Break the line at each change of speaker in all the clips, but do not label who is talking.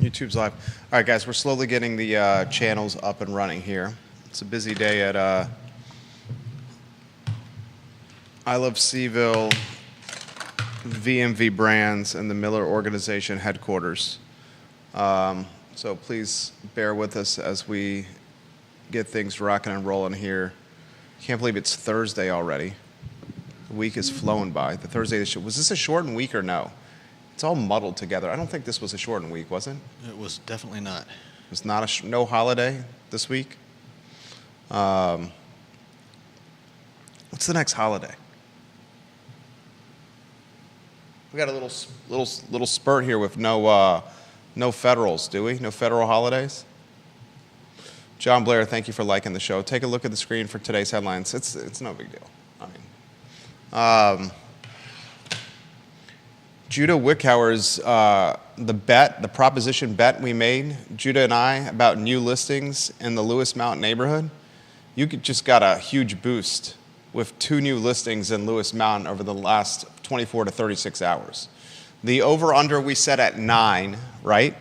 YouTube's live. All right, guys, we're slowly getting the channels up and running here. It's a busy day at I Love Seville, VMV Brands, and the Miller Organization headquarters. So please bear with us as we get things rocking and rolling here. Can't believe it's Thursday already. The week is flown by. The Thursday, was this a shortened week or no? It's all muddled together. I don't think this was a shortened week, was it?
It was definitely not.
It was not no holiday this week. What's the next holiday? We got a little spurt here with no federals, do we? No federal holidays. John Blair, thank you for liking the show. Take a look at the screen for today's headlines. It's no big deal. I mean, Judah Wickhauer's the proposition bet we made, Judah and I, about new listings in the Lewis Mountain neighborhood. You just got a huge boost with 2 new listings in Lewis Mountain over the last 24 to 36 hours. The over-under we set at 9, right?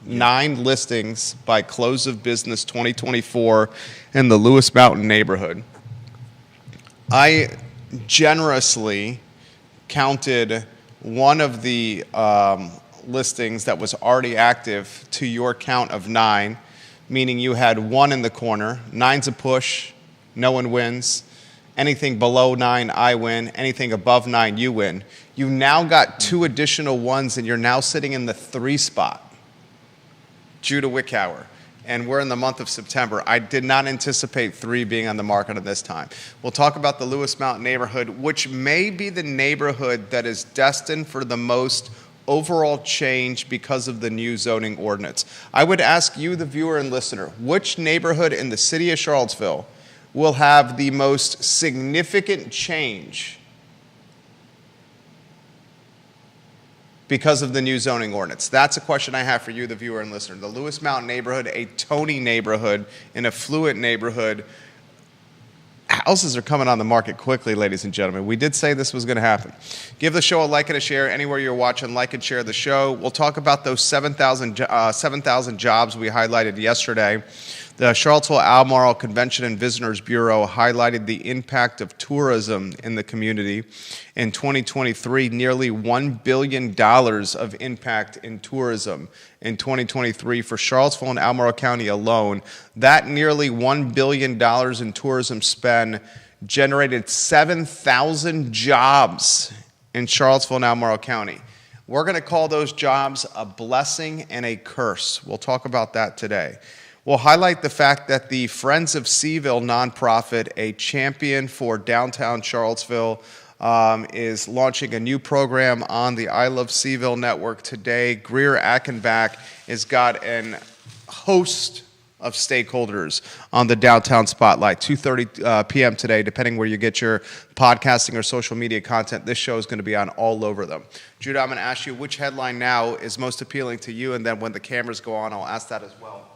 9 listings by close of business 2024 in the Lewis Mountain neighborhood. I generously counted one of the listings that was already active to your count of 9, meaning you had 1 in the corner. 9's a push, no one wins. Anything below 9, I win. Anything above 9, you win. You now got 2 additional 1s, and you're now sitting in the 3 spot. Judah Wickhauer. And we're in the month of September. I did not anticipate 3 being on the market at this time. We'll talk about the Lewis Mountain neighborhood, which may be the neighborhood that is destined for the most overall change because of the new zoning ordinance. I would ask you, the viewer and listener, which neighborhood in the city of Charlottesville will have the most significant change because of the new zoning ordinance? That's a question I have for you, the viewer and listener. The Lewis Mountain neighborhood, a Tony neighborhood, an affluent neighborhood. Houses are coming on the market quickly, ladies and gentlemen. We did say this was going to happen. Give the show a like and a share. Anywhere you're watching, like and share the show. We'll talk about those 7,000 jobs we highlighted yesterday. The Charlottesville Albemarle Convention and Visitors Bureau highlighted the impact of tourism in the community. In 2023, nearly $1 billion of impact in tourism in 2023 for Charlottesville and Albemarle County alone. That nearly $1 billion in tourism spend generated 7,000 jobs in Charlottesville and Albemarle County. We're going to call those jobs a blessing and a curse. We'll talk about that today. We'll highlight the fact that the Friends of Seville nonprofit, a champion for downtown Charlottesville, is launching a new program on the I Love Seville network today. Greer Achenbach has got a host of stakeholders on the Downtown Spotlight, 2:30 p.m. today, depending where you get your podcasting or social media content. This show is going to be on all over them. Judah, I'm going to ask you which headline now is most appealing to you, and then when the cameras go on, I'll ask that as well.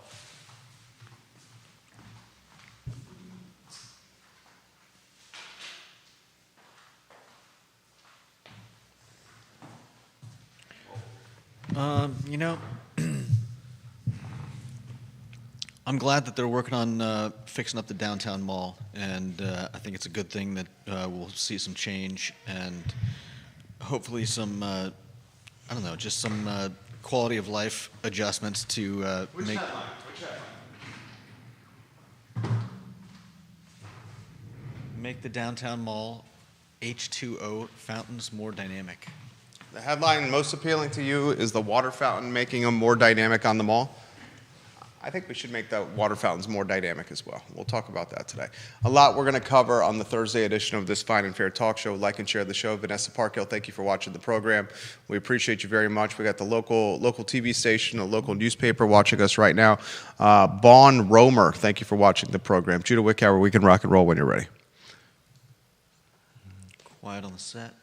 I'm glad that they're working on fixing up the downtown mall, and I think it's a good thing that we'll see some change and hopefully some, just some quality of life adjustments to make. Make the downtown mall H2O fountains more dynamic.
The headline most appealing to you is the water fountain making them more dynamic on the mall. I think we should make the water fountains more dynamic as well. We'll talk about that today. A lot we're going to cover on the Thursday edition of this Fine and Fair Talk Show. Like and share the show. Vanessa Parkhill, thank you for watching the program. We appreciate you very much. We got the local TV station, a local newspaper watching us right now. Vaughn Romer, thank you for watching the program. Judah Wickhauer, we can rock and roll when you're ready.
Quiet on the set.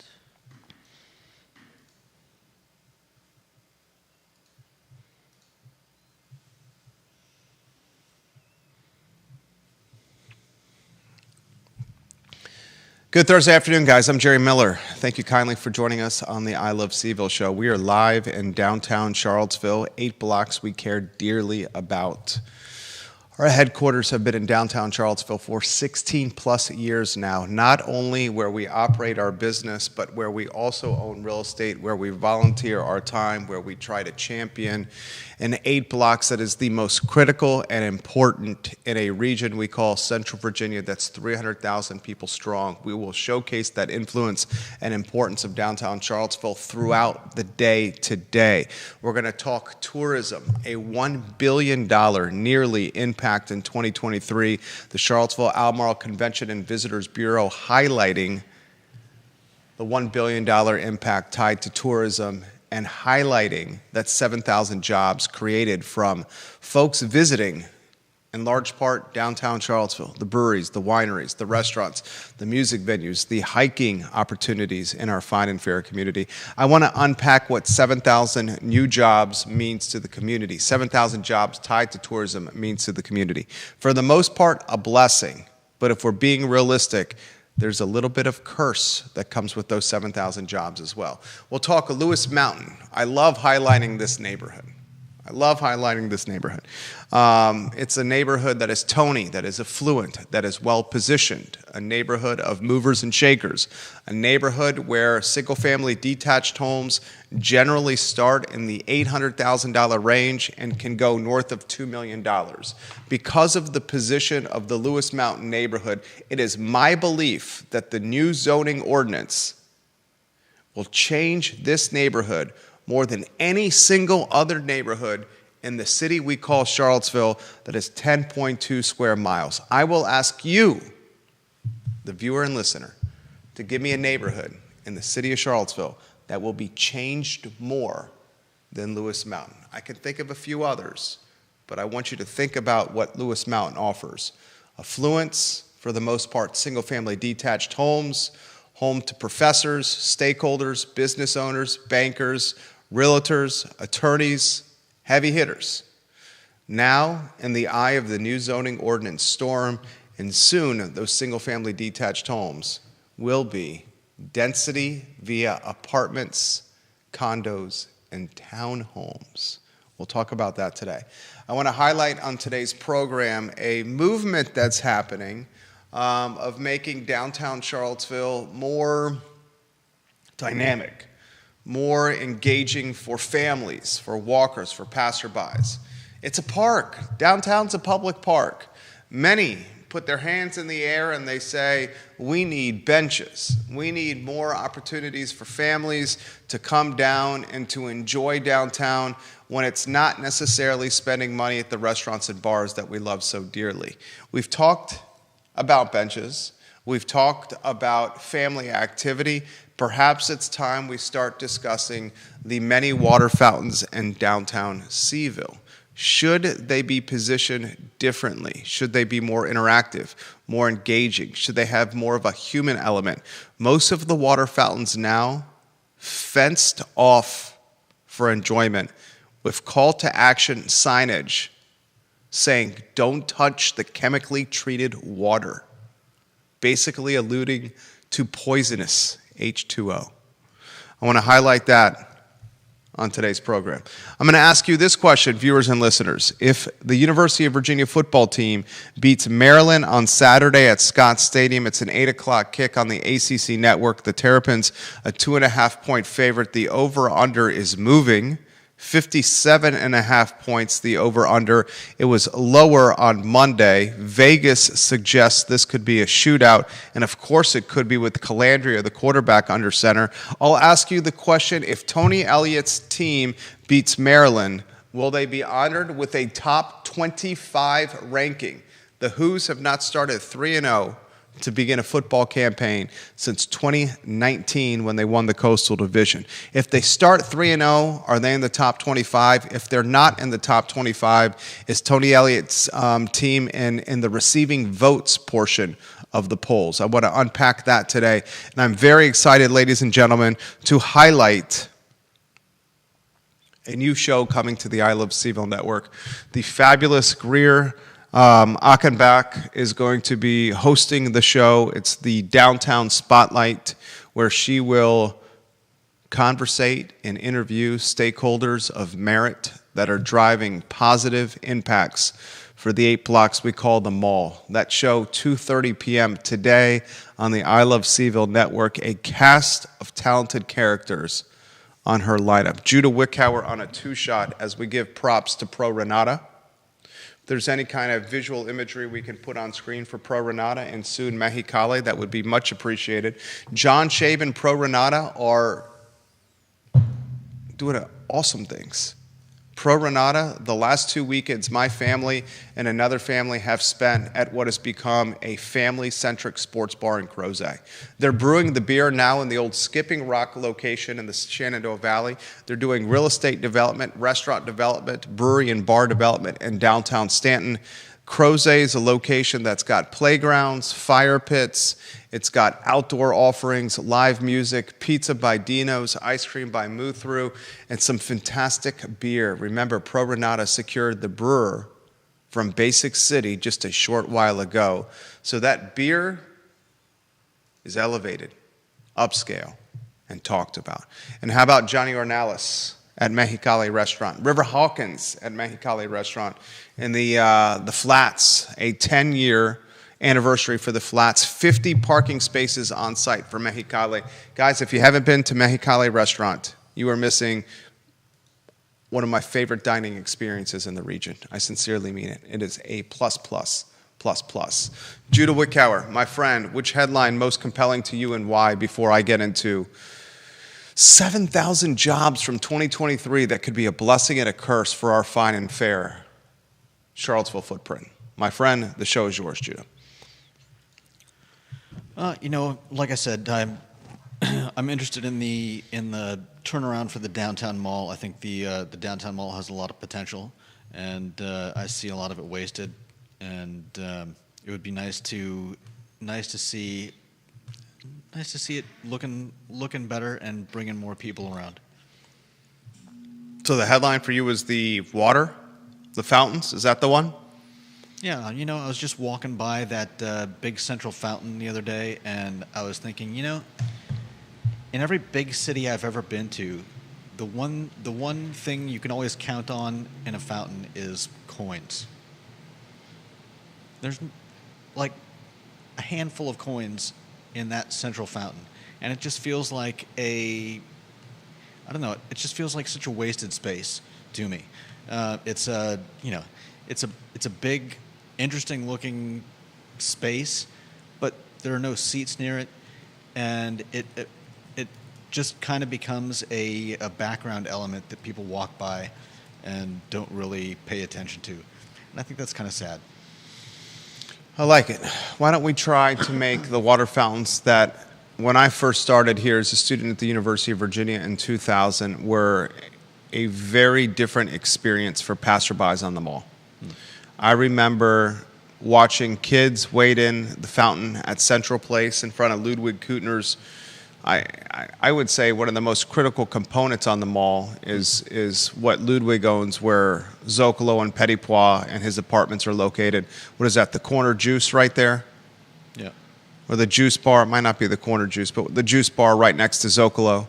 Good Thursday afternoon, guys. I'm Jerry Miller. Thank you kindly for joining us on the I Love Seville show. We are live in downtown Charlottesville, 8 blocks we care dearly about. Our headquarters have been in downtown Charlottesville for 16 plus years now, not only where we operate our business, but where we also own real estate, where we volunteer our time, where we try to champion in 8 blocks that is the most critical and important in a region we call Central Virginia that's 300,000 people strong. We will showcase that influence and importance of downtown Charlottesville throughout the day today. We're going to talk tourism, a $1 billion nearly impact in 2023. The Charlottesville Albemarle Convention and Visitors Bureau highlighting the $1 billion impact tied to tourism and highlighting that 7,000 jobs created from folks visiting, in large part, downtown Charlottesville, the breweries, the wineries, the restaurants, the music venues, the hiking opportunities in our fine and fair community. I want to unpack what 7,000 new jobs means to the community. 7,000 jobs tied to tourism means to the community. For the most part, a blessing. But if we're being realistic, there's a little bit of curse that comes with those 7,000 jobs as well. We'll talk Lewis Mountain. I love highlighting this neighborhood. It's a neighborhood that is Tony, that is affluent, that is well-positioned, a neighborhood of movers and shakers, a neighborhood where single-family detached homes generally start in the $800,000 range and can go north of $2 million. Because of the position of the Lewis Mountain neighborhood, it is my belief that the new zoning ordinance will change this neighborhood more than any single other neighborhood in the city we call Charlottesville that is 10.2 square miles. I will ask you, the viewer and listener, to give me a neighborhood in the city of Charlottesville that will be changed more than Lewis Mountain. I can think of a few others, but I want you to think about what Lewis Mountain offers. Affluence, for the most part, single-family detached homes, home to professors, stakeholders, business owners, bankers, realtors, attorneys, heavy hitters. Now, in the eye of the new zoning ordinance storm, and soon those single-family detached homes will be density via apartments, condos, and townhomes. We'll talk about that today. I want to highlight on today's program a movement that's happening of making downtown Charlottesville more dynamic, more engaging for families, for walkers, for passerbys. It's a park. Downtown's a public park. Many put their hands in the air and they say, we need benches. We need more opportunities for families to come down and to enjoy downtown when it's not necessarily spending money at the restaurants and bars that we love so dearly. We've talked about benches. We've talked about family activity. Perhaps it's time we start discussing the many water fountains in downtown Seville. Should they be positioned differently? Should they be more interactive, more engaging? Should they have more of a human element? Most of the water fountains now fenced off for enjoyment with call to action signage saying, don't touch the chemically treated water, basically alluding to poisonous H2O. I want to highlight that on today's program. I'm going to ask you this question, viewers and listeners. If the University of Virginia football team beats Maryland on Saturday at Scott Stadium, it's an 8 o'clock kick on the ACC network. The Terrapins, a 2.5-point favorite. The over-under is moving. 57.5 points, the over-under. It was lower on Monday. Vegas suggests this could be a shootout, and of course it could be with Calandria, the quarterback, under center. I'll ask you the question, if Tony Elliott's team beats Maryland, will they be honored with a top 25 ranking? The Who's have not started 3-0 to begin a football campaign since 2019 when they won the Coastal Division. If they start 3-0, are they in the top 25? If they're not in the top 25, is Tony Elliott's team in the receiving votes portion of the polls? I want to unpack that today, and I'm very excited, ladies and gentlemen, to highlight a new show coming to the I Love Seville Network, the fabulous Greer Achenbach is going to be hosting the show. It's the Downtown Spotlight, where she will conversate and interview stakeholders of merit that are driving positive impacts for the 8 blocks we call the mall. That show, 2:30 p.m. today on the I Love Seville Network, a cast of talented characters on her lineup. Judah Wickhauer on a 2-shot as we give props to Pro Renata. If there's any kind of visual imagery we can put on screen for Pro Renata and soon Mexicali, that would be much appreciated. John Shave and Pro Renata are doing awesome things. Pro Renata, the last 2 weekends, my family and another family have spent at what has become a family-centric sports bar in Crozet. They're brewing the beer now in the old Skipping Rock location in the Shenandoah Valley. They're doing real estate development, restaurant development, brewery and bar development in downtown Stanton. Crozet is a location that's got playgrounds, fire pits, it's got outdoor offerings, live music, pizza by Dino's, ice cream by Muthru, and some fantastic beer. Remember, Pro Renata secured the brewer from Basic City just a short while ago. So that beer is elevated, upscale, and talked about. And how about Johnny Ornalis at Mexicali Restaurant, River Hawkins at Mexicali Restaurant, and the Flats, a 10-year anniversary for the Flats, 50 parking spaces on site for Mexicali. Guys, if you haven't been to Mexicali Restaurant, you are missing one of my favorite dining experiences in the region. I sincerely mean it. It is a plus. Judah Wickhauer, my friend, which headline most compelling to you and why before I get into 7,000 jobs from 2023 that could be a blessing and a curse for our fine and fair Charlottesville footprint. My friend, the show is yours, Judah.
Like I said, I'm interested in the turnaround for the downtown mall. I think the downtown mall has a lot of potential, and I see a lot of it wasted. And it would be nice to see it looking better and bringing more people around.
So the headline for you was the water, the fountains. Is that the one?
Yeah, I was just walking by that big central fountain the other day, and I was thinking, in every big city I've ever been to, the one thing you can always count on in a fountain is coins. There's like a handful of coins in that central fountain, and it just feels like it just feels like such a wasted space to me. It's a big, interesting looking space, but there are no seats near it, and it just kind of becomes a background element that people walk by and don't really pay attention to, and I think that's kind of sad.
I like it. Why don't we try to make the water fountains that, when I first started here as a student at the University of Virginia in 2000, were a very different experience for passerbys on the mall. I remember watching kids wade in the fountain at Central Place in front of Ludwig Kutner's. I would say one of the most critical components on the mall is what Ludwig owns, where Zocalo and Petit Pois and his apartments are located. What is that, the Corner Juice right there?
Yeah.
Or the Juice Bar. It might not be the Corner Juice, but the Juice Bar right next to Zocalo.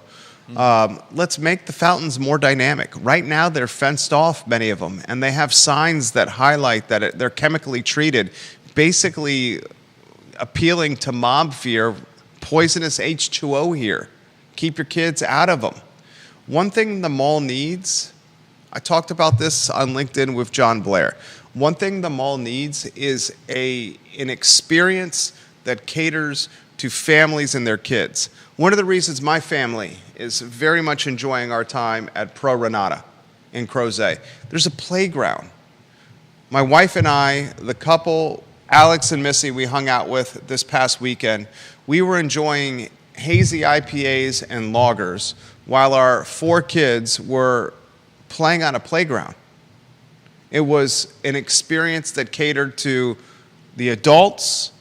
Let's make the fountains more dynamic. Right now, they're fenced off, many of them, and they have signs that highlight that they're chemically treated, basically appealing to mob fear. Poisonous H2O here. Keep your kids out of them. One thing the mall needs, I talked about this on LinkedIn with John Blair. One thing the mall needs is an experience that caters to families and their kids. One of the reasons my family is very much enjoying our time at Pro Renata in Crozet, there's a playground. My wife and I, the couple, Alex and Missy, we hung out with this past weekend, we were enjoying hazy IPAs and lagers while our 4 kids were playing on a playground. It was an experience that catered to the adults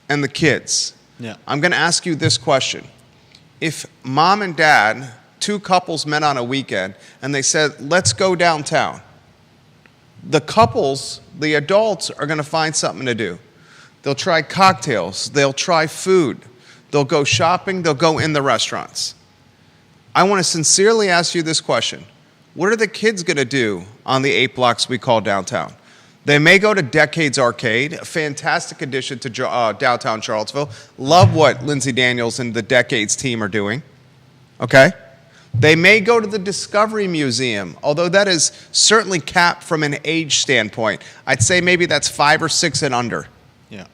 and the kids.
Yeah.
I'm going to ask you this question. If mom and dad, 2 couples met on a weekend and they said, let's go downtown, The couples, the adults, are going to find something to do. They'll try cocktails. They'll try food. They'll go shopping. They'll go in the restaurants. I want to sincerely ask you this question. What are the kids going to do on the 8 blocks we call downtown? They may go to Decades Arcade, a fantastic addition to downtown Charlottesville. Love what Lindsay Daniels and the Decades team are doing. Okay? They may go to the Discovery Museum, although that is certainly capped from an age standpoint. I'd say maybe that's 5 or 6 and under.
Yeah.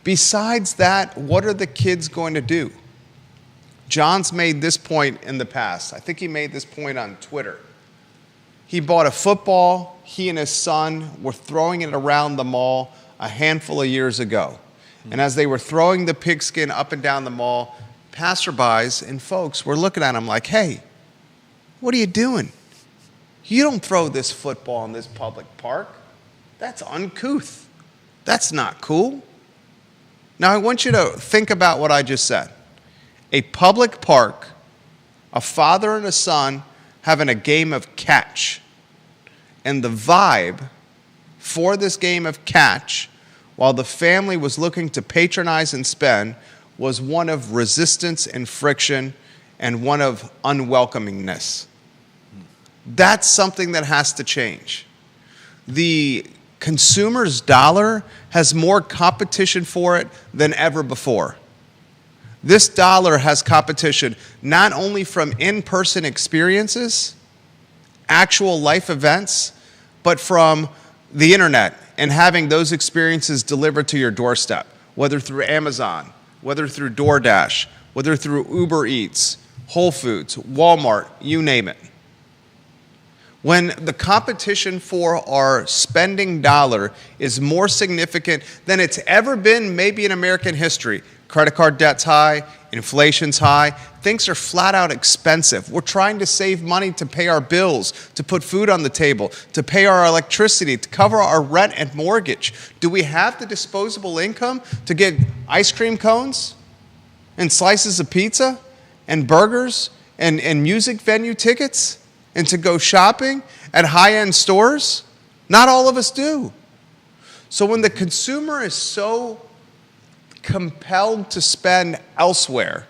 Besides that, what are the kids going to do? John's made this point in the past. I think he made this point on Twitter. He bought a football. He and his son were throwing it around the mall a handful of years ago. And as they were throwing the pigskin up and down the mall, passerbys and folks were looking at him like, hey, what are you doing? You don't throw this football in this public park. That's uncouth. That's not cool. Now, I want you to think about what I just said. A public park, a father and a son having a game of catch. And the vibe for this game of catch, while the family was looking to patronize and spend, was one of resistance and friction and one of unwelcomingness. That's something that has to change. The consumer's dollar has more competition for it than ever before. This dollar has competition not only from in-person experiences, actual life events, but from the internet and having those experiences delivered to your doorstep, whether through Amazon, whether through DoorDash, whether through Uber Eats, Whole Foods, Walmart, you name it. When the competition for our spending dollar is more significant than it's ever been maybe in American history, credit card debt's high, inflation's high, things are flat out expensive. We're trying to save money to pay our bills, to put food on the table, to pay our electricity, to cover our rent and mortgage. Do we have the disposable income to get ice cream cones and slices of pizza and burgers and music venue tickets and to go shopping at high-end stores? Not all of us do. So when the consumer is so compelled to spend elsewhere,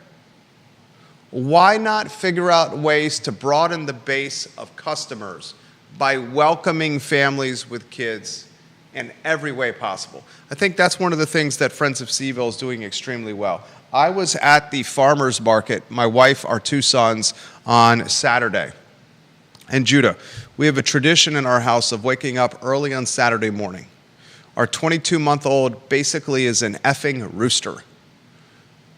why not figure out ways to broaden the base of customers by welcoming families with kids in every way possible? I think that's one of the things that Friends of Seaville is doing extremely well. I was at the farmer's market, my wife, our 2 sons, on Saturday. And Judah, we have a tradition in our house of waking up early on Saturday morning. Our 22-month-old basically is an effing rooster.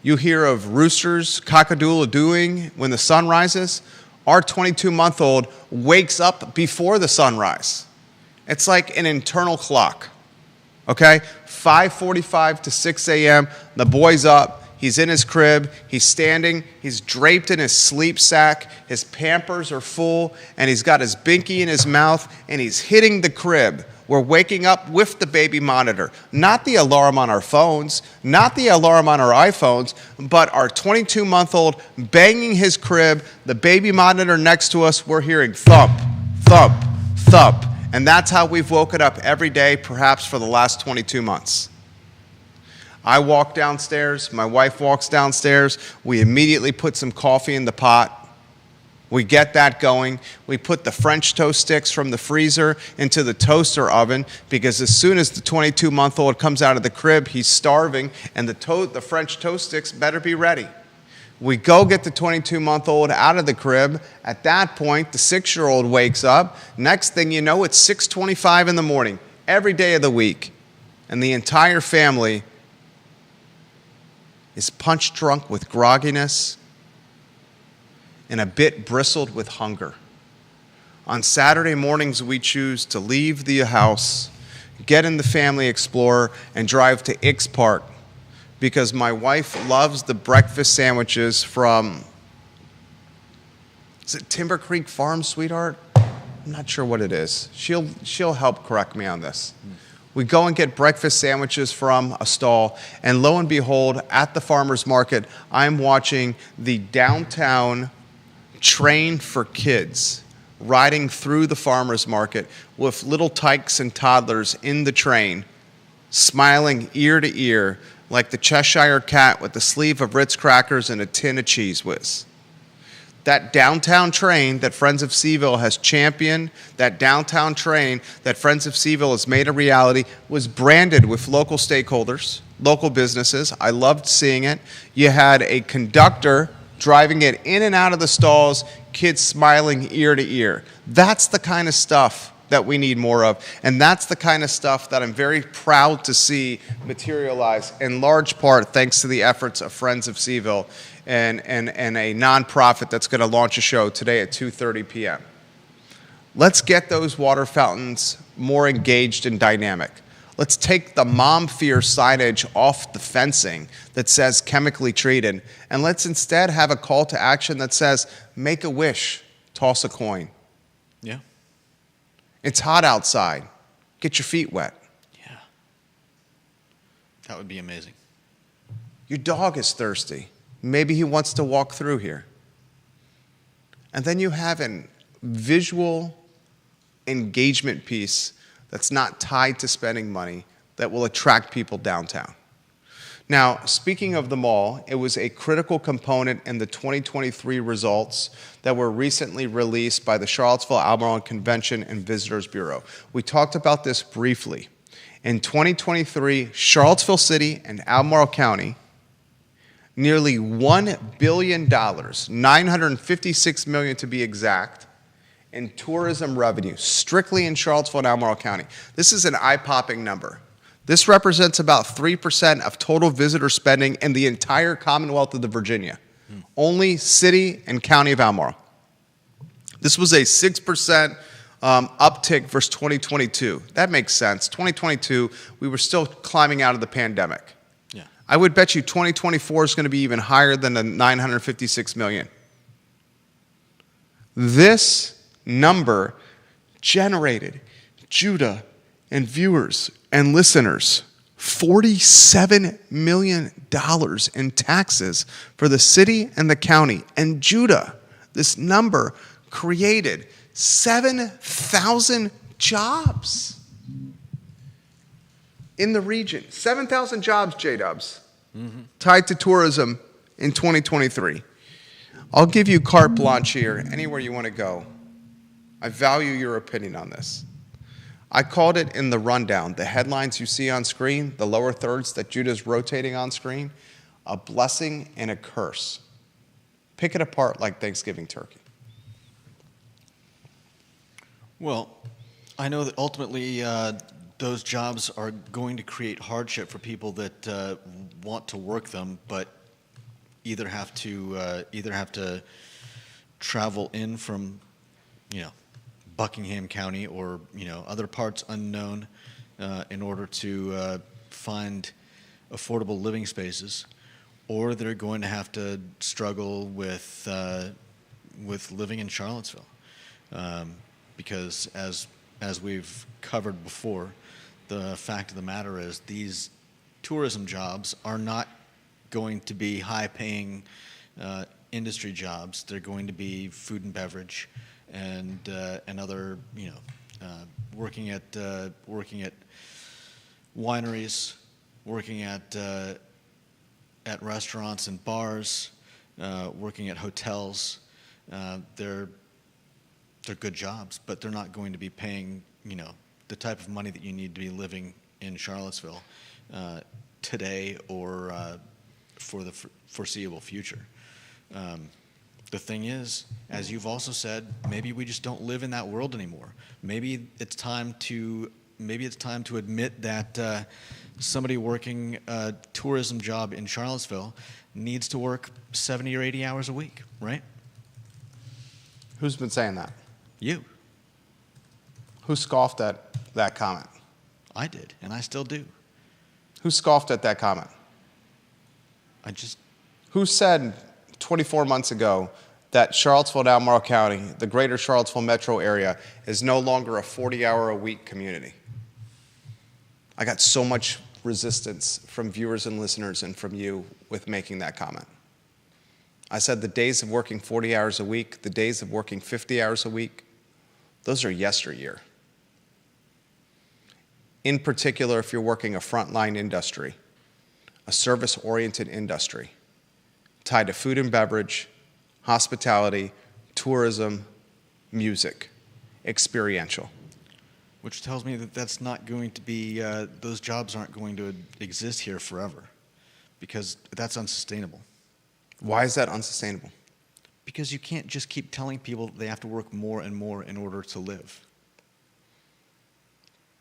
You hear of roosters cock-a-doodle-dooing when the sun rises. Our 22-month-old wakes up before the sunrise. It's like an internal clock, okay? 5:45 to 6 a.m., the boy's up. He's in his crib, he's standing, he's draped in his sleep sack, his Pampers are full, and he's got his binky in his mouth, and he's hitting the crib. We're waking up with the baby monitor, not the alarm on our phones, not the alarm on our iPhones, but our 22-month-old banging his crib, the baby monitor next to us, we're hearing thump, thump, thump. And that's how we've woken up every day, perhaps for the last 22 months. I walk downstairs, my wife walks downstairs, we immediately put some coffee in the pot. We get that going. We put the French toast sticks from the freezer into the toaster oven because as soon as the 22-month-old comes out of the crib, he's starving, and the French toast sticks better be ready. We go get the 22-month-old out of the crib. At that point, the 6-year-old wakes up. Next thing you know, it's 6:25 in the morning, every day of the week, and the entire family is punch drunk with grogginess and a bit bristled with hunger. On Saturday mornings, we choose to leave the house, get in the Family Explorer, and drive to Ix Park because my wife loves the breakfast sandwiches from, is it Timber Creek Farm, sweetheart? I'm not sure what it is. She'll help correct me on this. We go and get breakfast sandwiches from a stall, and lo and behold, at the farmer's market, I'm watching the downtown train for kids riding through the farmer's market with little tykes and toddlers in the train, smiling ear to ear like the Cheshire Cat with a sleeve of Ritz crackers and a tin of Cheese Whiz. That downtown train that Friends of Seaville has championed, that downtown train that Friends of Seaville has made a reality, was branded with local stakeholders, local businesses. I loved seeing it. You had a conductor driving it in and out of the stalls, kids smiling ear to ear. That's the kind of stuff that we need more of, and that's the kind of stuff that I'm very proud to see materialize, in large part thanks to the efforts of Friends of Seaville and a nonprofit that's going to launch a show today at 2:30 p.m. Let's get those water fountains more engaged and dynamic. Let's take the mom fear signage off the fencing that says chemically treated, and let's instead have a call to action that says, make a wish, toss a coin.
Yeah.
It's hot outside. Get your feet wet.
Yeah. That would be amazing.
Your dog is thirsty. Maybe he wants to walk through here. And then you have a visual engagement piece that's not tied to spending money that will attract people downtown. Now, speaking of the mall, it was a critical component in the 2023 results that were recently released by the Charlottesville-Albemarle Convention and Visitors Bureau. We talked about this briefly. In 2023, Charlottesville City and Albemarle County, nearly $1 billion, $956 million to be exact, in tourism revenue, strictly in Charlottesville and Albemarle County. This is an eye-popping number. This represents about 3% of total visitor spending in the entire Commonwealth of Virginia. Only city and county of Albemarle. This was a 6% uptick versus 2022. That makes sense. 2022, we were still climbing out of the pandemic.
Yeah.
I would bet you 2024 is going to be even higher than the $956 million. This number generated Judah and viewers and listeners $47 million in taxes for the city and the county. And Judah, this number created 7,000 jobs in the region. 7,000 jobs, J-Dubs, tied to tourism in 2023. I'll give you carte blanche here, anywhere you want to go. I value your opinion on this. I called it in the rundown, the headlines you see on screen, the lower thirds that Judah's rotating on screen, a blessing and a curse. Pick it apart like Thanksgiving turkey.
Well, I know that ultimately those jobs are going to create hardship for people that want to work them, but either have to travel in from, Buckingham County or other parts unknown in order to find affordable living spaces, or they're going to have to struggle with living in Charlottesville, because as we've covered before, the fact of the matter is these tourism jobs are not going to be high-paying industry jobs. They're going to be food and beverage and other, working at wineries, working at restaurants and bars, working at hotels. They're good jobs, but they're not going to be paying, the type of money that you need to be living in Charlottesville today or for the foreseeable future. The thing is, as you've also said, maybe we just don't live in that world anymore. Maybe it's time to admit that somebody working a tourism job in Charlottesville needs to work 70 or 80 hours a week, right?
Who's been saying that?
You.
Who scoffed at that comment?
I did, and I still do.
Who scoffed at that comment? Who said 24 months ago that Charlottesville and Albemarle County, the greater Charlottesville metro area, is no longer a 40-hour-a-week community? I got so much resistance from viewers and listeners and from you with making that comment. I said the days of working 40 hours a week, the days of working 50 hours a week, Those are yesteryear. In particular, if you're working a frontline industry, a service-oriented industry, tied to food and beverage, hospitality, tourism, music, experiential.
Which tells me that that's not going to be, those jobs aren't going to exist here forever, because that's unsustainable.
Why is that unsustainable?
Because you can't just keep telling people they have to work more and more in order to live.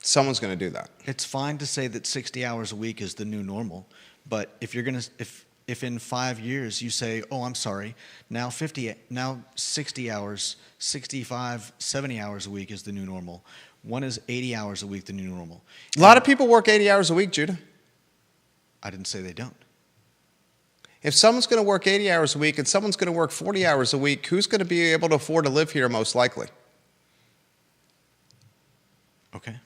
Someone's going to do that.
It's fine to say that 60 hours a week is the new normal, but if you're going to, if in 5 years you say, oh, I'm sorry, now 60 hours, 65, 70 hours a week is the new normal. When is 80 hours a week the new normal?
A lot of people work 80 hours a week, Judah.
I didn't say they don't.
If someone's going to work 80 hours a week and someone's going to work 40 hours a week, who's going to be able to afford to live here most likely?
Okay.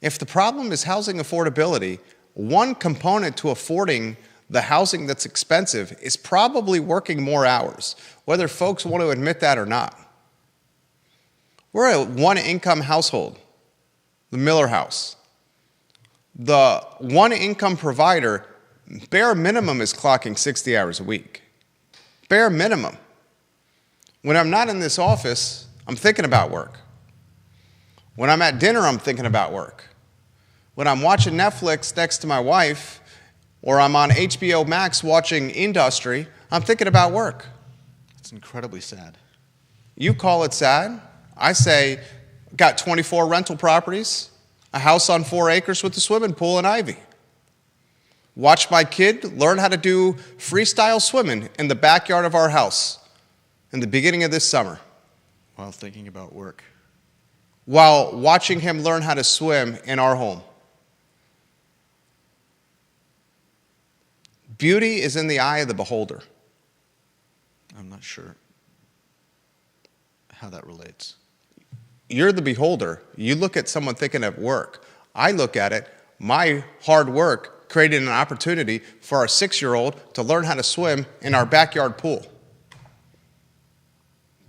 If the problem is housing affordability, one component to affording the housing that's expensive is probably working more hours, whether folks want to admit that or not. We're a one-income household, the Miller House. The one-income provider, bare minimum, is clocking 60 hours a week. Bare minimum. When I'm not in this office, I'm thinking about work. When I'm at dinner, I'm thinking about work. When I'm watching Netflix next to my wife, or I'm on HBO Max watching Industry, I'm thinking about work.
It's incredibly sad.
You call it sad. I say, got 24 rental properties, a house on 4 acres with a swimming pool and ivy. Watch my kid learn how to do freestyle swimming in the backyard of our house in the beginning of this summer.
While thinking about work.
While watching him learn how to swim in our home. Beauty is in the eye of the beholder.
I'm not sure how that relates.
You're the beholder. You look at someone thinking of work. I look at it, my hard work created an opportunity for our 6-year-old to learn how to swim in our backyard pool.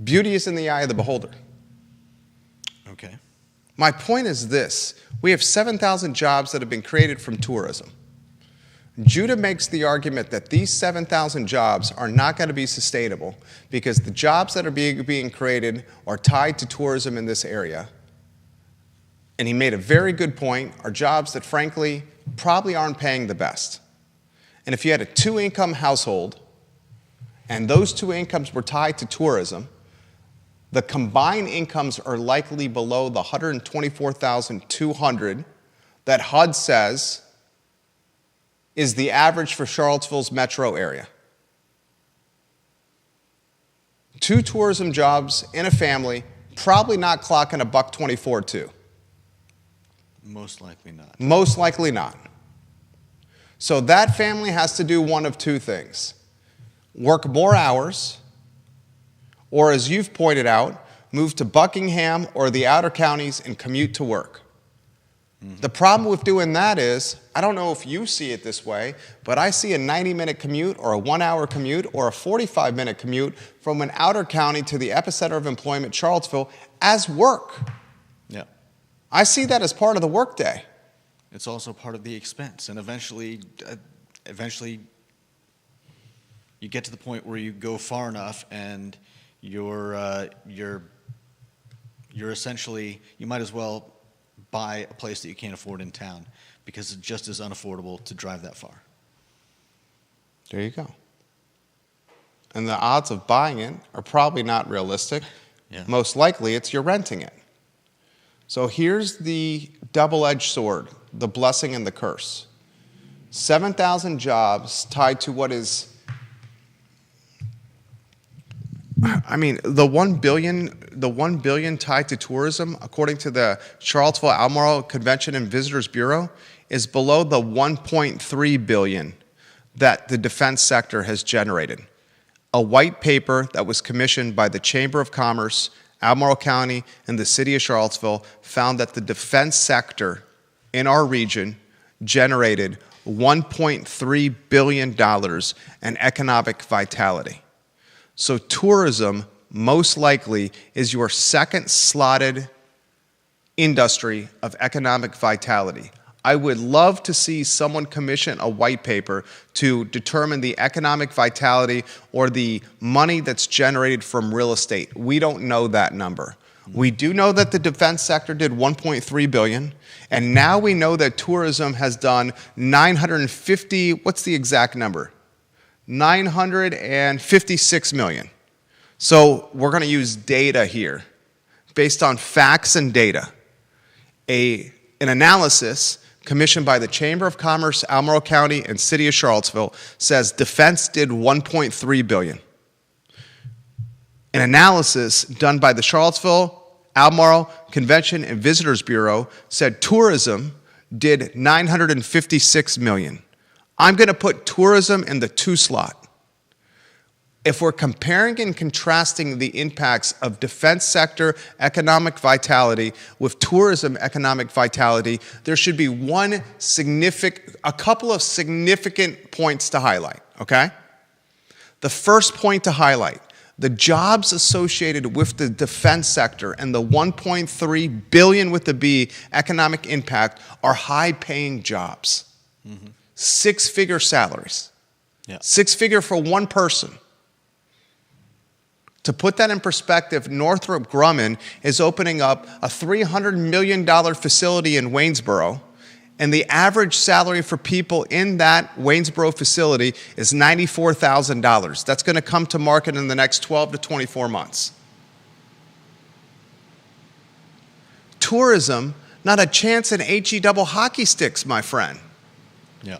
Beauty is in the eye of the beholder.
Okay.
My point is this. We have 7,000 jobs that have been created from tourism. Judah makes the argument that these 7,000 jobs are not going to be sustainable because the jobs that are being created are tied to tourism in this area. And he made a very good point, are jobs that, frankly, probably aren't paying the best. And if you had a 2-income household and those 2 incomes were tied to tourism, the combined incomes are likely below the $124,200 that HUD says is the average for Charlottesville's metro area. 2 tourism jobs in a family, probably not clocking $124 too.
Most likely not.
Most likely not. So that family has to do one of 2 things. Work more hours, or as you've pointed out, move to Buckingham or the outer counties and commute to work. The problem with doing that is, I don't know if you see it this way, but I see a 90-minute commute or a 1-hour commute or a 45-minute commute from an outer county to the epicenter of employment, Charlottesville, as work.
Yeah.
I see that as part of the workday.
It's also part of the expense, and eventually you get to the point where you go far enough and you're essentially, you might as well buy a place that you can't afford in town because it's just as unaffordable to drive that far.
There you go. And the odds of buying it are probably not realistic.
Yeah.
Most likely it's you're renting it. So here's the double-edged sword, the blessing and the curse. 7,000 jobs tied to what is, I mean, the $1 billion tied to tourism, according to the Charlottesville Albemarle Convention and Visitors Bureau, is below the $1.3 billion that the defense sector has generated. A white paper that was commissioned by the Chamber of Commerce, Albemarle County, and the city of Charlottesville found that the defense sector in our region generated $1.3 billion in economic vitality. So tourism most likely is your second slotted industry of economic vitality. I would love to see someone commission a white paper to determine the economic vitality or the money that's generated from real estate. We don't know that number. We do know that the defense sector did $1.3 billion, and now we know that tourism has done 950, what's the exact number? 956 million. So we're going to use data here based on facts and data. An analysis commissioned by the Chamber of Commerce, Albemarle County, and City of Charlottesville says defense did $1.3 billion. An analysis done by the Charlottesville, Albemarle Convention and Visitors Bureau said tourism did $956 million. I'm going to put tourism in the 2 slot. If we're comparing and contrasting the impacts of defense sector economic vitality with tourism economic vitality, there should be a couple of significant points to highlight, okay? The first point to highlight, the jobs associated with the defense sector and the $1.3 billion with the B economic impact are high-paying jobs. Mm-hmm. 6-figure salaries. Yeah. 6-figure for one person. To put that in perspective, Northrop Grumman is opening up a $300 million facility in Waynesboro, and the average salary for people in that Waynesboro facility is $94,000. That's going to come to market in the next 12 to 24 months. Tourism, not a chance in HE double hockey sticks, my friend.
Yeah.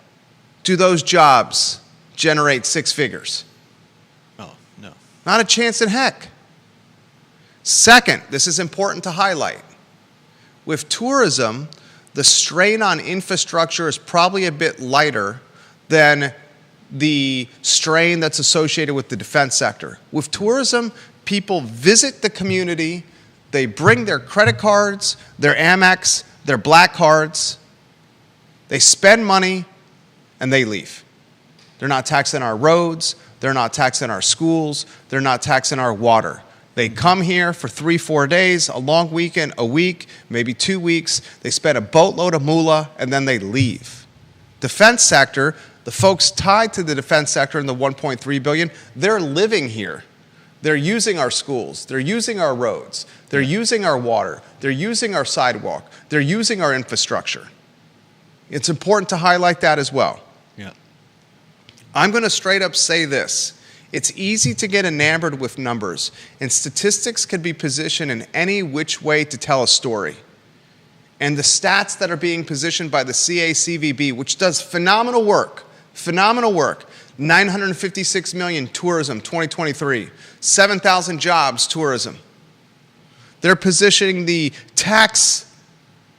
Do those jobs generate 6 figures? Not a chance in heck. Second, this is important to highlight. With tourism, the strain on infrastructure is probably a bit lighter than the strain that's associated with the defense sector. With tourism, people visit the community, they bring their credit cards, their Amex, their black cards, they spend money, and they leave. They're not taxing our roads, they're not taxing our schools, they're not taxing our water. They come here for 3-4 days, a long weekend, a week, maybe 2 weeks. They spend a boatload of moolah, and then they leave. Defense sector, the folks tied to the defense sector in the $1.3 billion, they're living here. They're using our schools. They're using our roads. They're using our water. They're using our sidewalk. They're using our infrastructure. It's important to highlight that as well.
Yeah.
I'm going to straight up say this. It's easy to get enamored with numbers, and statistics can be positioned in any which way to tell a story. And the stats that are being positioned by the CACVB, which does phenomenal work, 956 million tourism 2023, 7,000 jobs tourism. They're positioning the tax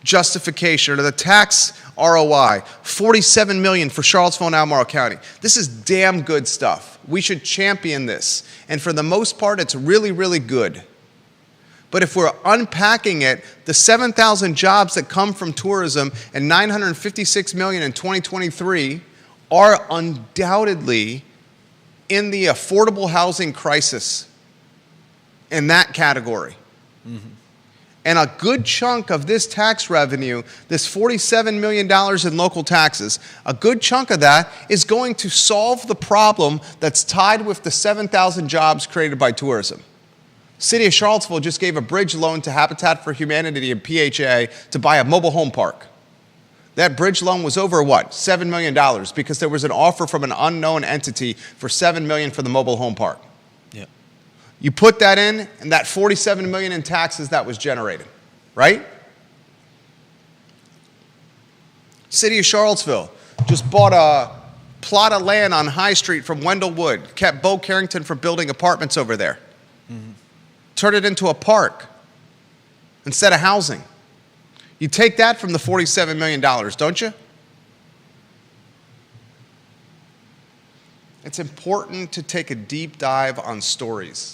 justification or the tax ROI, $47 million for Charlottesville and Albemarle County. This is damn good stuff. We should champion this. And for the most part, it's really, really good. But if we're unpacking it, the 7,000 jobs that come from tourism and $956 million in 2023 are undoubtedly in the affordable housing crisis in that category. Mm-hmm. And a good chunk of this tax revenue, this $47 million in local taxes, a good chunk of that is going to solve the problem that's tied with the 7,000 jobs created by tourism. City of Charlottesville just gave a bridge loan to Habitat for Humanity and PHA to buy a mobile home park. That bridge loan was over what? $7 million because there was an offer from an unknown entity for $7 million for the mobile home park. You put that in, and that $47 million in taxes that was generated, right? City of Charlottesville just bought a plot of land on High Street from Wendell Wood, kept Bo Carrington from building apartments over there. Mm-hmm. Turned it into a park instead of housing. You take that from the $47 million, don't you? It's important to take a deep dive on stories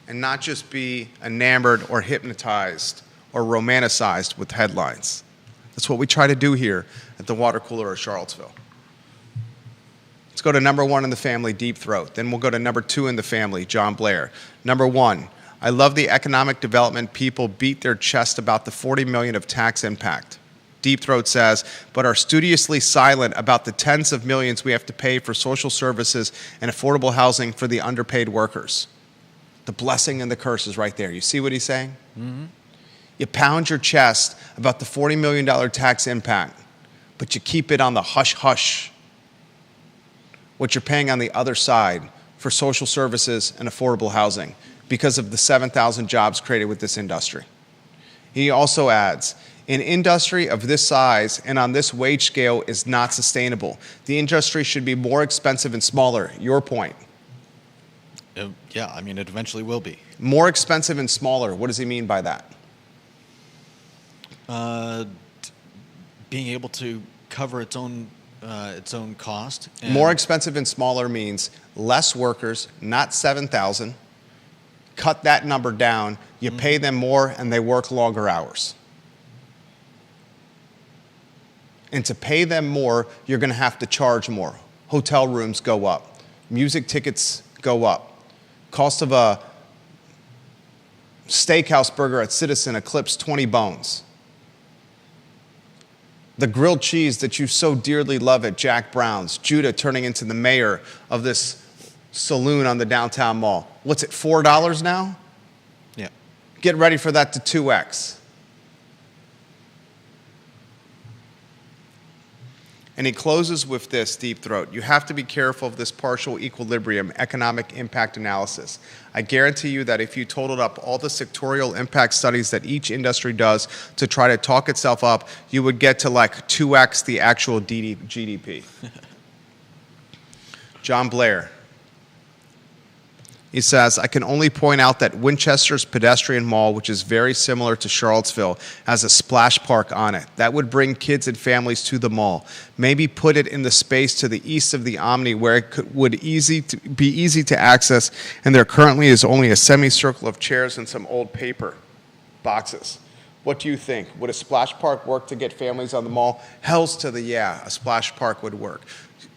and not just be enamored or hypnotized or romanticized with headlines. That's what we try to do here at the Water Cooler of Charlottesville. Let's go to number 1 in the family, Deep Throat. Then we'll go to number 2 in the family, John Blair. Number 1, I love the economic development people beat their chest about the $40 million of tax impact. Deep Throat says, but are studiously silent about the tens of millions we have to pay for social services and affordable housing for the underpaid workers. The blessing and the curse is right there. You see what he's saying? Mm-hmm. You pound your chest about the $40 million tax impact, but you keep it on the hush-hush. What you're paying on the other side for social services and affordable housing because of the 7,000 jobs created with this industry. He also adds, an industry of this size and on this wage scale is not sustainable. The industry should be more expensive and smaller. Your point.
Yeah, I mean, it eventually will be.
More expensive and smaller. What does he mean by that?
Being able to cover its own cost. And
more expensive and smaller means less workers, not 7,000. Cut that number down. You pay them more and they work longer hours. And to pay them more, you're going to have to charge more. Hotel rooms go up. Music tickets go up. Cost of a steakhouse burger at Citizen eclipsed 20 bones. The grilled cheese that you so dearly love at Jack Brown's, Judah turning into the mayor of this saloon on the downtown mall. What's it, $4 now?
Yeah.
Get ready for that to 2x. And he closes with this, Deep Throat. You have to be careful of this partial equilibrium economic impact analysis. I guarantee you that if you totaled up all the sectorial impact studies that each industry does to try to talk itself up, you would get to like 2x the actual GDP. John Blair. He says, I can only point out that Winchester's pedestrian mall, which is very similar to Charlottesville, has a splash park on it. That would bring kids and families to the mall. Maybe put it in the space to the east of the Omni where it would be easy to access, and there currently is only a semicircle of chairs and some old paper boxes. What do you think? Would a splash park work to get families on the mall? Hells to the yeah, a splash park would work.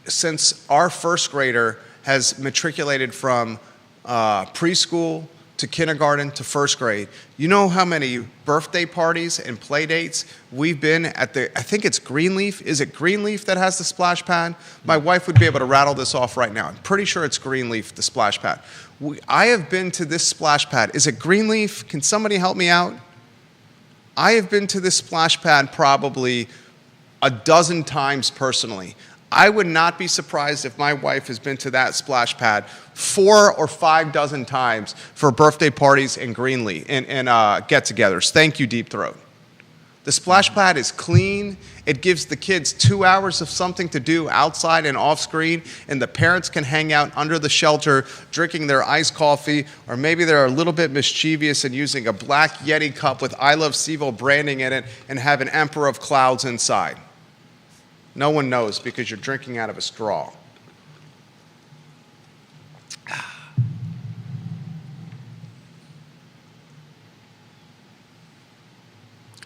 Since our first grader has matriculated from preschool to kindergarten to first grade. You know how many birthday parties and play dates we've been at I think it's Greenleaf. Is it Greenleaf that has the splash pad? My wife would be able to rattle this off right now. I'm pretty sure it's Greenleaf, the splash pad. I have been to this splash pad. Is it Greenleaf? Can somebody help me out? I have been to this splash pad probably a dozen times personally. I would not be surprised if my wife has been to that splash pad 4 or 5 dozen times for birthday parties and Greenleaf and get-togethers. Thank you, Deep Throat. The splash pad is clean. It gives the kids 2 hours of something to do outside and off screen, and the parents can hang out under the shelter drinking their iced coffee, or maybe they're a little bit mischievous and using a black Yeti cup with I Love CVille branding in it and have an Emperor of Clouds inside. No one knows because you're drinking out of a straw.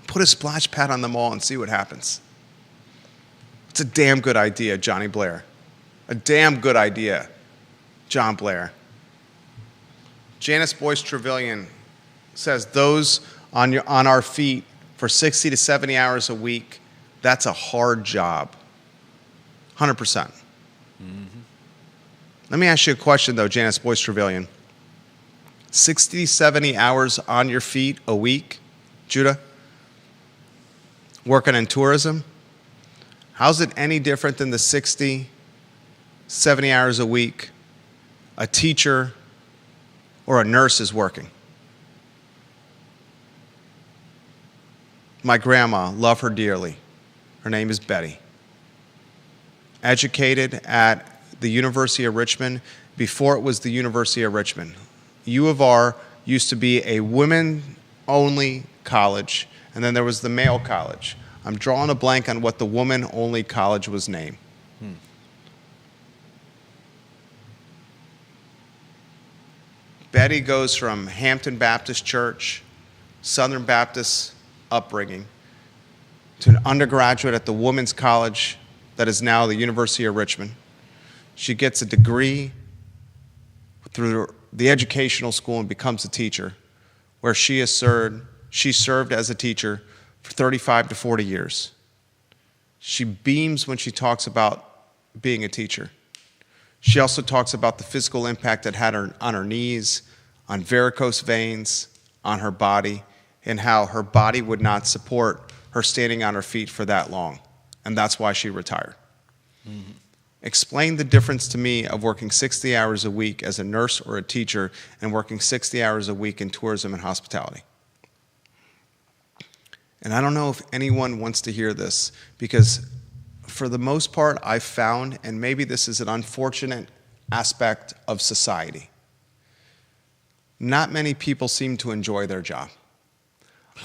Put a splash pad on the mall and see what happens. It's a damn good idea, Johnny Blair. A damn good idea, John Blair. Janice Boyce Trevelyan says those on our feet for 60 to 70 hours a week, that's a hard job. 100%. Mm-hmm. Let me ask you a question, though, Janice Boyce Trevelyan. 60, 70 hours on your feet a week, Judah? Working in tourism? How's it any different than the 60, 70 hours a week a teacher or a nurse is working? My grandma, love her dearly. Her name is Betty. Educated at the University of Richmond before it was the University of Richmond. U of R used to be a women-only college, and then there was the male college. I'm drawing a blank on what the woman-only college was named. Betty goes from Hampton Baptist Church, Southern Baptist upbringing, to an undergraduate at the Women's College that is now the University of Richmond, She gets a degree through the educational school and becomes a teacher, where she served as a teacher for 35 to 40 years. She beams when she talks about being a teacher. She also talks about the physical impact it had on her knees, on varicose veins, on her body, and how her body would not support her standing on her feet for that long. And that's why she retired. Mm-hmm. Explain the difference to me of working 60 hours a week as a nurse or a teacher and working 60 hours a week in tourism and hospitality. And I don't know if anyone wants to hear this, because for the most part, I've found, and maybe this is an unfortunate aspect of society, not many people seem to enjoy their job.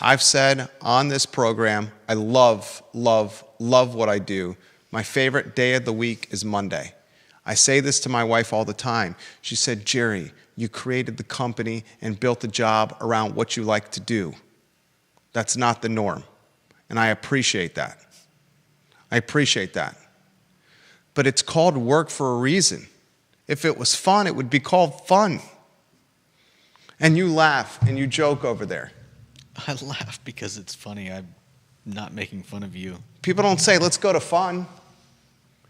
I've said on this program, I love, love, love what I do. My favorite day of the week is Monday. I say this to my wife all the time. She said, Jerry, you created the company and built the job around what you like to do. That's not the norm. And I appreciate that. I appreciate that. But it's called work for a reason. If it was fun, it would be called fun. And you laugh and you joke over there.
I laugh because it's funny. I'm not making fun of you.
People don't say, let's go to fun.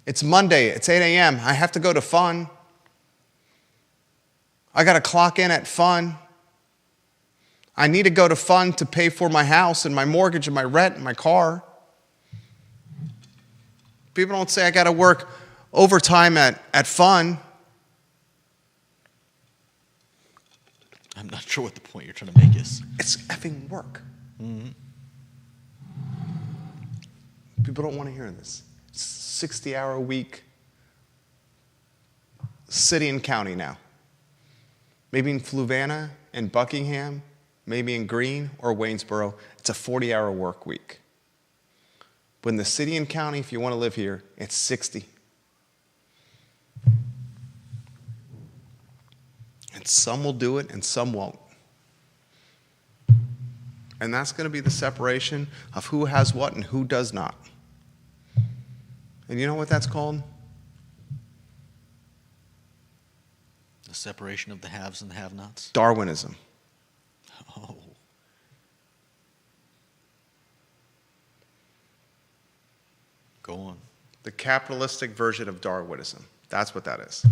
It's Monday. It's 8 a.m. I have to go to fun. I got to clock in at fun. I need to go to fun to pay for my house and my mortgage and my rent and my car. People don't say I got to work overtime at fun.
I'm not sure what the point you're trying to make is.
It's effing work. Mm-hmm. People don't want to hear this. 60-hour week, city and county now. Maybe in Fluvanna and Buckingham, maybe in Greene or Waynesboro, it's a 40-hour work week. But in the city and county, if you want to live here, it's 60. And some will do it and some won't. And that's going to be the separation of who has what and who does not. And you know what that's called?
The separation of the haves and the have-nots?
Darwinism.
Oh. Go on.
The capitalistic version of Darwinism. That's what that is.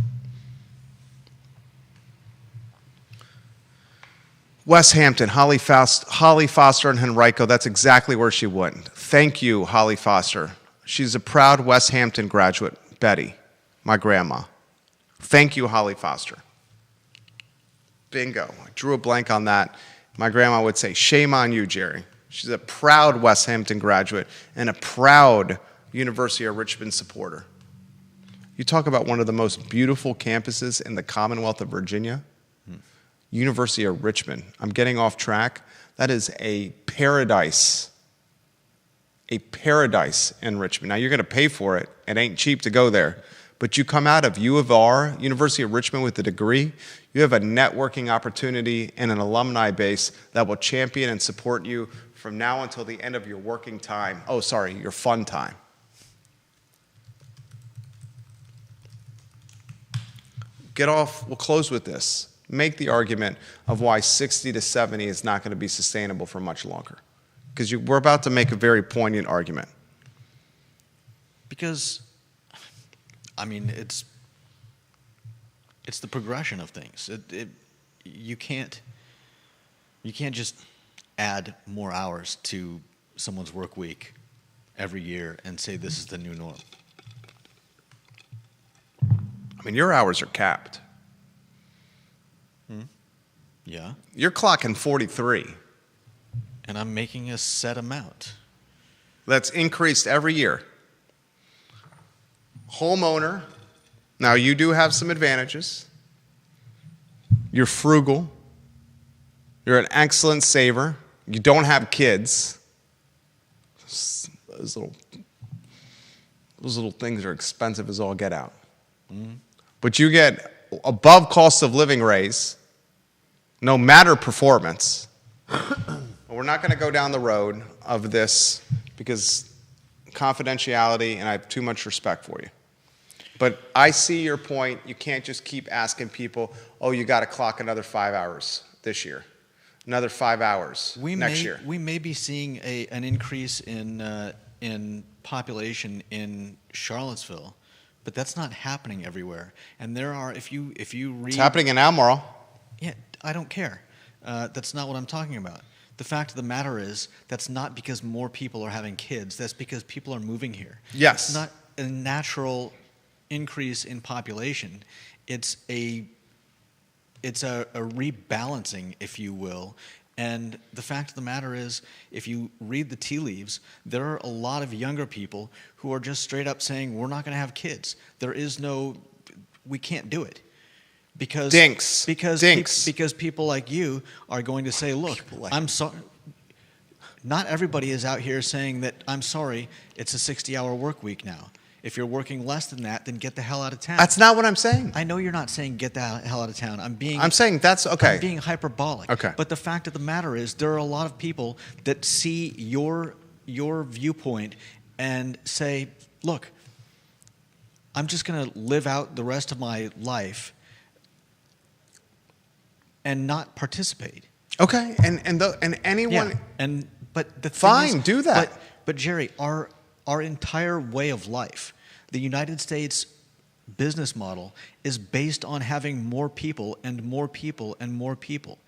West Hampton, Holly Foster and Henrico, that's exactly where she went. Thank you, Holly Foster. She's a proud West Hampton graduate, Betty, my grandma. Thank you, Holly Foster. Bingo. I drew a blank on that. My grandma would say, shame on you, Jerry. She's a proud West Hampton graduate and a proud University of Richmond supporter. You talk about one of the most beautiful campuses in the Commonwealth of Virginia, University of Richmond. I'm getting off track. That is a paradise in Richmond. Now, you're going to pay for it. It ain't cheap to go there. But you come out of U of R, University of Richmond, with a degree, you have a networking opportunity and an alumni base that will champion and support you from now until the end of your working time. Oh, sorry, your fun time. We'll close with this. Make the argument of why 60 to 70 is not going to be sustainable for much longer. Because we're about to make a very poignant argument.
Because, I mean, it's the progression of things. You can't just add more hours to someone's work week every year and say this is the new norm.
I mean, your hours are capped.
Yeah.
You're clocking 43.
And I'm making a set amount.
That's increased every year. Homeowner, now you do have some advantages. You're frugal. You're an excellent saver. You don't have kids. Those little things are expensive as all get out. Mm-hmm. But you get above cost of living raise, no matter performance. We're not going to go down the road of this because confidentiality, and I have too much respect for you. But I see your point. You can't just keep asking people, oh, you got to clock another 5 hours this year, another 5 hours next year.
We may be seeing an increase in population in Charlottesville, but that's not happening everywhere. And there are, if you read,
It's happening in Albemarle.
yeah, I don't care. That's not what I'm talking about. The fact of the matter is, that's not because more people are having kids. That's because people are moving here.
Yes.
It's not a natural increase in population. It's a rebalancing, if you will. And the fact of the matter is, if you read the tea leaves, there are a lot of younger people who are just straight up saying, we're not going to have kids. We can't do it. Because because people like you are going to say, look, I'm sorry. Not everybody is out here saying that, I'm sorry, it's a 60-hour work week now. If you're working less than that, then get the hell out of town.
That's not what I'm saying.
I know you're not saying get the hell out of town.
I'm saying that's okay.
I'm being hyperbolic.
Okay.
But the fact of the matter is, there are a lot of people that see your viewpoint and say, look, I'm just going to live out the rest of my life and not participate.
Okay, and anyone.
Yeah. But the thing
Fine,
is,
do that.
But Jerry, our entire way of life, the United States business model, is based on having more people and more people and more people.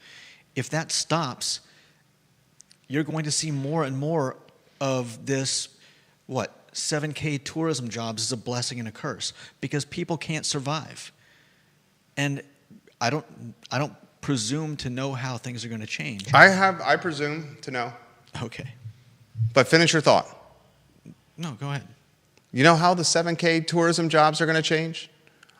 If that stops, you're going to see more and more of this. 7K tourism jobs is a blessing and a curse because people can't survive. And I don't presume to know how things are going to change.
I presume to know.
Okay.
But finish your thought.
No, go ahead.
You know how the 7K tourism jobs are going to change?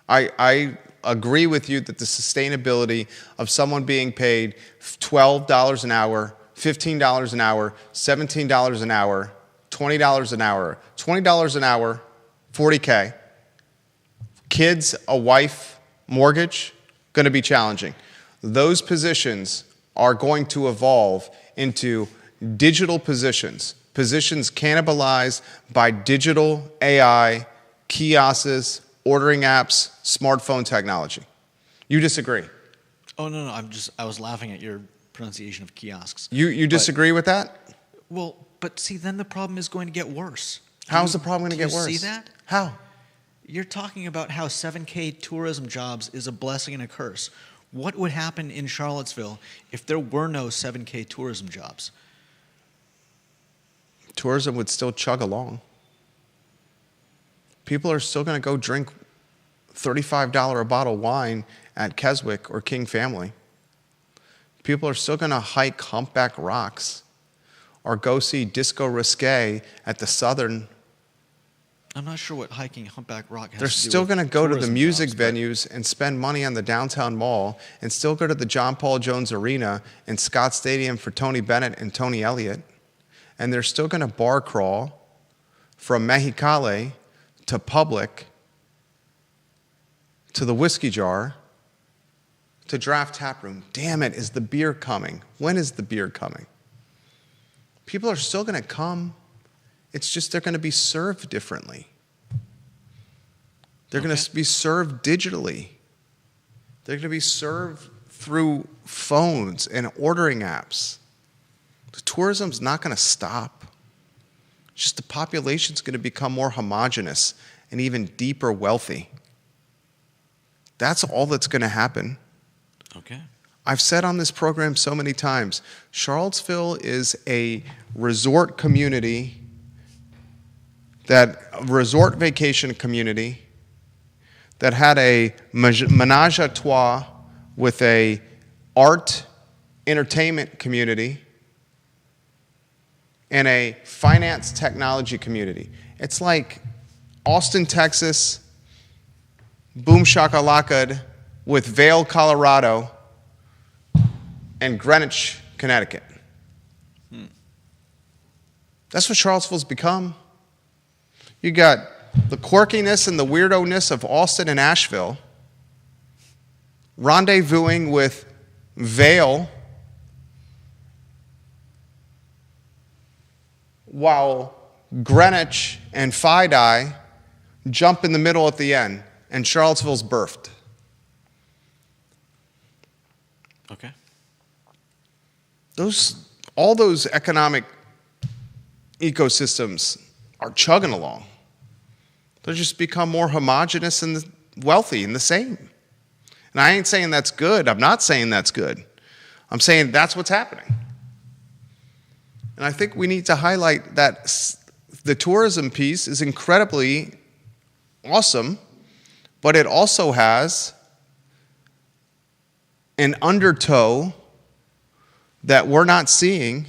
I agree with you that the sustainability of someone being paid $12 an hour, $15 an hour, $17 an hour, $20 an hour, $20 an hour, 40K, kids, a wife, mortgage, going to be challenging. Those positions are going to evolve into digital positions cannibalized by digital AI, kiosks, ordering apps, smartphone technology. You disagree?
Oh, no, I was laughing at your pronunciation of kiosks.
You disagree with that?
Well, but see, then the problem is going to get worse.
How's the problem going to get worse?
Do you see that?
How?
You're talking about how 7K tourism jobs is a blessing and a curse. What would happen in Charlottesville if there were no 7K tourism jobs?
Tourism would still chug along. People are still going to go drink $35 a bottle of wine at Keswick or King Family. People are still going to hike Humpback Rocks or go see Disco Risque at the Southern.
I'm not sure what hiking Humpback Rock has
They're
to do
still
with
going to go to the
tourism
music
jobs,
venues and spend money on the downtown mall and still go to the John Paul Jones Arena and Scott Stadium for Tony Bennett and Tony Elliott. And they're still going to bar crawl from Mexicali to Public to the Whiskey Jar to Draft Tap Room. Damn it, is the beer coming? When is the beer coming? People are still going to come. It's just they're going to be served differently. They're going to be served digitally. They're going to be served through phones and ordering apps. The tourism's not going to stop. Just the population's going to become more homogenous and even deeper wealthy. That's all that's going to happen.
Okay.
I've said on this program so many times, Charlottesville is a resort community, resort vacation community that had a menage a trois with a art entertainment community and a finance technology community. It's like Austin, Texas, boom shakalaka with Vail, Colorado, and Greenwich, Connecticut. That's what Charlottesville's become. You got the quirkiness and the weirdo-ness of Austin and Asheville rendezvousing with Vail, while Greenwich and FIDI jump in the middle at the end, and Charlottesville's birthed.
Okay.
All those economic ecosystems are chugging along. They'll just become more homogenous and wealthy and the same. And I ain't saying that's good. I'm not saying that's good. I'm saying that's what's happening. And I think we need to highlight that the tourism piece is incredibly awesome, but it also has an undertow that we're not seeing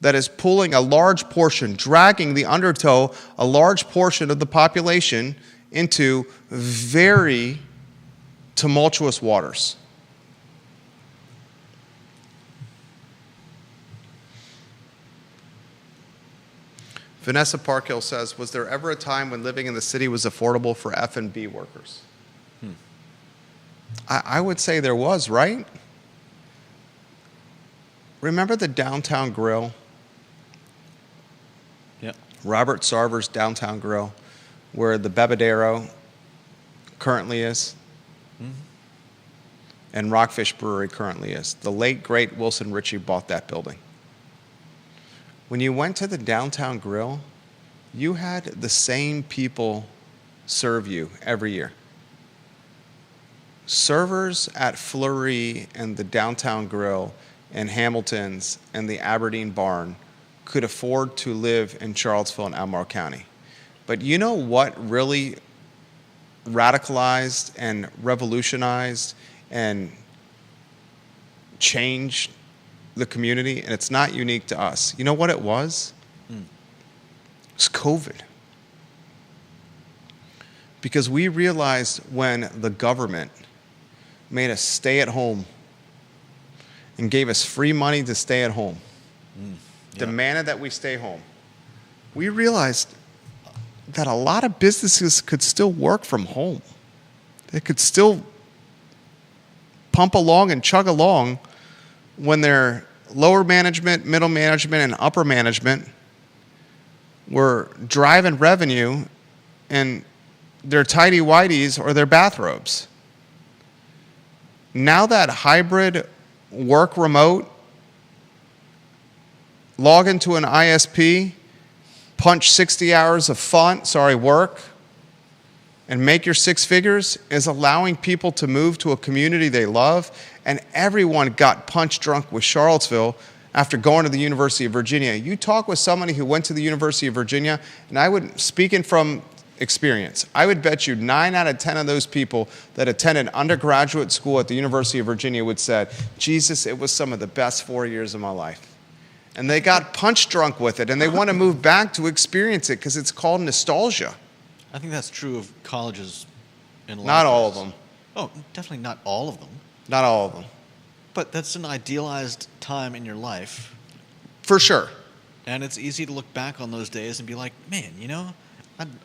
that is pulling a large portion, dragging the undertow, a large portion of the population into very tumultuous waters. Vanessa Parkhill says, was there ever a time when living in the city was affordable for F&B workers? I would say there was, right? Remember the Downtown Grill?
Yep.
Robert Sarver's Downtown Grill, where the Bebedero currently is, and Rockfish Brewery currently is. The late, great Wilson Ritchie bought that building. When you went to the Downtown Grill, you had the same people serve you every year. Servers at Fleury and the Downtown Grill and Hamilton's and the Aberdeen Barn could afford to live in Charlottesville and Albemarle County. But you know what really radicalized and revolutionized and changed the community? And it's not unique to us. You know what it was? It's COVID. Because we realized when the government made us stay at home and gave us free money to stay at home, demanded that we stay home, we realized that a lot of businesses could still work from home. They could still pump along and chug along when their lower management, middle management, and upper management were driving revenue in their tighty-whities or their bathrobes. Now that hybrid work remote, log into an ISP, punch 60 hours of work, and make your six figures is allowing people to move to a community they love. And everyone got punch drunk with Charlottesville after going to the University of Virginia. You talk with somebody who went to the University of Virginia, and speaking from experience, I would bet you 9 out of 10 of those people that attended undergraduate school at the University of Virginia would say, Jesus, it was some of the best 4 years of my life. And they got punch drunk with it, and they want to move back to experience it because it's called nostalgia.
I think that's true of colleges in
Not all of them.
Oh, definitely not all of them.
Not all of them.
But that's an idealized time in your life.
For sure.
And it's easy to look back on those days and be like, man, you know,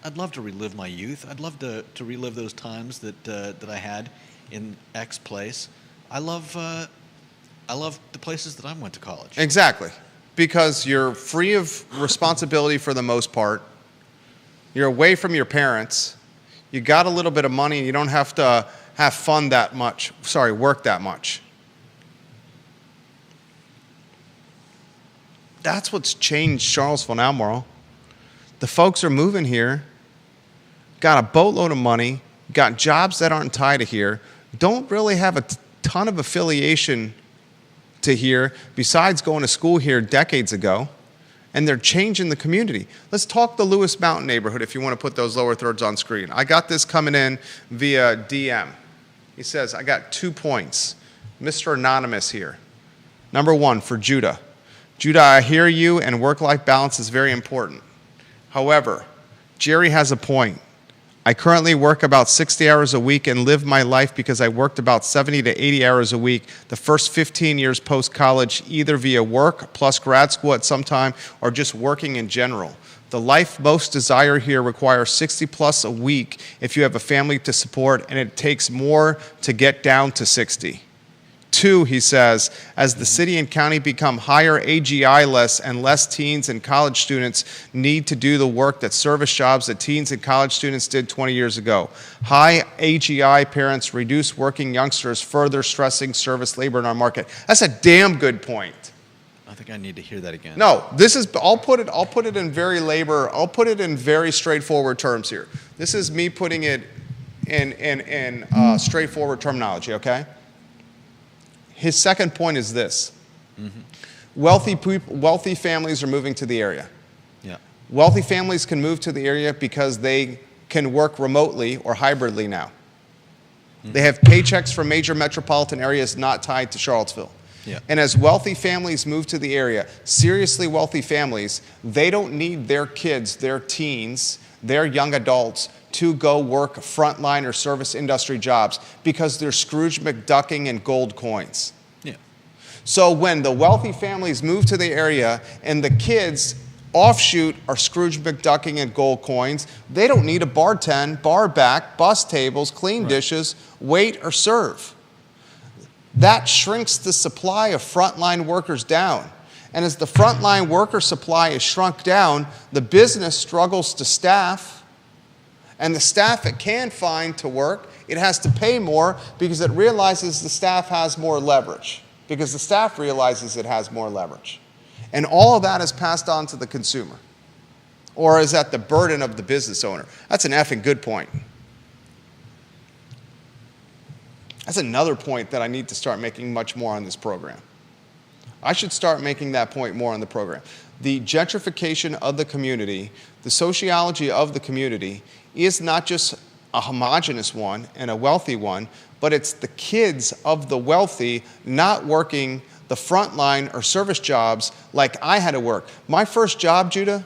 I'd love to relive my youth. I'd love to relive those times that I had in X place. I love the places that I went to college.
Exactly. Because you're free of responsibility for the most part. You're away from your parents. You got a little bit of money and you don't have to have fun that much. Work that much. That's what's changed Charlottesville and Albemarle. The folks are moving here, got a boatload of money, got jobs that aren't tied to here, don't really have a ton of affiliation to here besides going to school here decades ago, and they're changing the community. Let's talk the Lewis Mountain neighborhood if you want to put those lower thirds on screen. I got this coming in via DM. He says, I got 2 points. Mr. Anonymous here. Number 1, for Judah. Judah, I hear you, and work-life balance is very important. However, Jerry has a point. I currently work about 60 hours a week and live my life because I worked about 70 to 80 hours a week the first 15 years post-college, either via work plus grad school at some time or just working in general. The life most desire here requires 60 plus a week if you have a family to support, and it takes more to get down to 60. 2, he says, as the city and county become higher AGI less and less teens and college students need to do the work that service jobs that teens and college students did 20 years ago. High AGI parents reduce working youngsters, further stressing service labor in our market. That's a damn good point.
I think I need to hear that again.
No, this is, I'll put it in very straightforward terms here. This is me putting it in straightforward terminology, okay? His second point is this. Wealthy families are moving to the area.
Yeah.
Wealthy families can move to the area because they can work remotely or hybridly now. They have paychecks from major metropolitan areas not tied to Charlottesville.
Yeah.
And as wealthy families move to the area, seriously wealthy families, they don't need their kids, their teens, their young adults to go work frontline or service industry jobs because they're Scrooge McDucking and gold coins.
Yeah.
So when the wealthy families move to the area and the kids offshoot are Scrooge McDucking and gold coins, they don't need to bartend, bar back, bus tables, clean dishes, wait, or serve. That shrinks the supply of frontline workers down. And as the frontline worker supply is shrunk down, the business struggles to staff. And the staff it can find to work, it has to pay more because it realizes the staff has more leverage. Because the staff realizes it has more leverage. And all of that is passed on to the consumer. Or is at the burden of the business owner. That's an effing good point. That's another point that I need to start making much more on this program. I should start making that point more on the program. The gentrification of the community, the sociology of the community, is not just a homogenous one and a wealthy one, but it's the kids of the wealthy not working the frontline or service jobs like I had to work. My first job, Judah,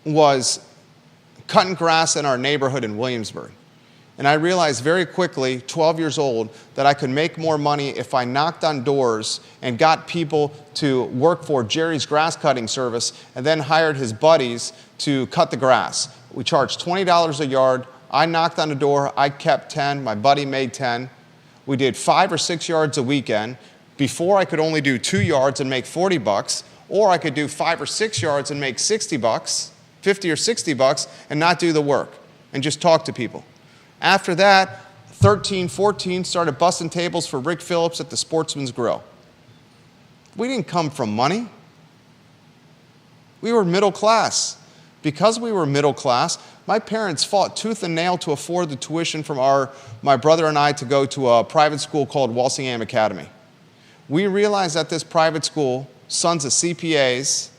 was cutting grass in our neighborhood in Williamsburg. And I realized very quickly, 12 years old, that I could make more money if I knocked on doors and got people to work for Jerry's grass cutting service and then hired his buddies to cut the grass. We charged $20 a yard. I knocked on the door. I kept 10. My buddy made 10. We did 5 or 6 yards a weekend. Before I could only do 2 yards and make $40, or I could do 5 or 6 yards and make $60, $50 or $60, and not do the work and just talk to people. After that, 13, 14, started busting tables for Rick Phillips at the Sportsman's Grill. We didn't come from money. We were middle class. Because we were middle class, my parents fought tooth and nail to afford the tuition from my brother and I to go to a private school called Walsingham Academy. We realized at this private school, son of a CPA,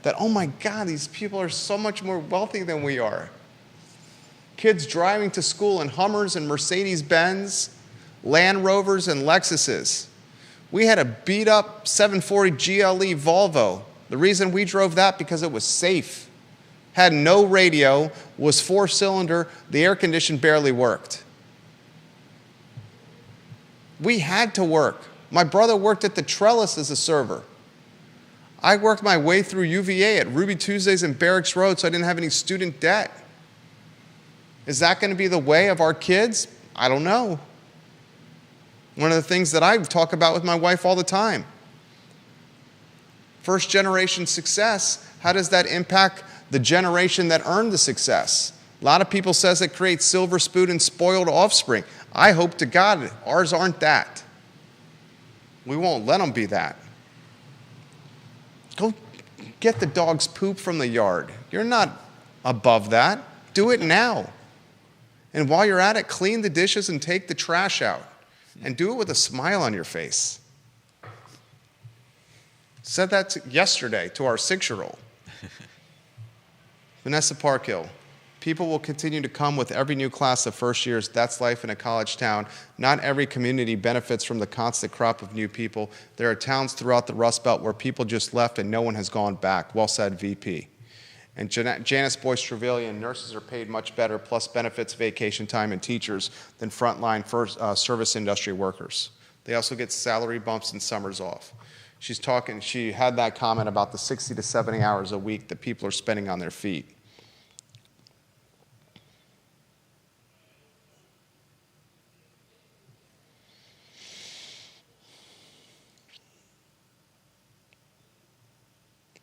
that, oh my God, these people are so much more wealthy than we are. Kids driving to school in Hummers and Mercedes-Benz, Land Rovers and Lexuses. We had a beat-up 740 GLE Volvo. The reason we drove that because it was safe. Had no radio, was 4-cylinder, the air condition barely worked. We had to work. My brother worked at the Trellis as a server. I worked my way through UVA at Ruby Tuesdays and Barracks Road so I didn't have any student debt. Is that going to be the way of our kids? I don't know. One of the things that I talk about with my wife all the time. First generation success, how does that impact the generation that earned the success? A lot of people says it creates silver spoon and spoiled offspring. I hope to God ours aren't that. We won't let them be that. Go get the dog's poop from the yard. You're not above that. Do it now. And while you're at it, clean the dishes and take the trash out. And do it with a smile on your face. Said that yesterday to our 6-year-old. Vanessa Parkhill. People will continue to come with every new class of first years. That's life in a college town. Not every community benefits from the constant crop of new people. There are towns throughout the Rust Belt where people just left and no one has gone back. Well said, VP. And Janice Boyce Trevelyan, nurses are paid much better, plus benefits, vacation time, and teachers than frontline service industry workers. They also get salary bumps and summers off. She had that comment about the 60 to 70 hours a week that people are spending on their feet.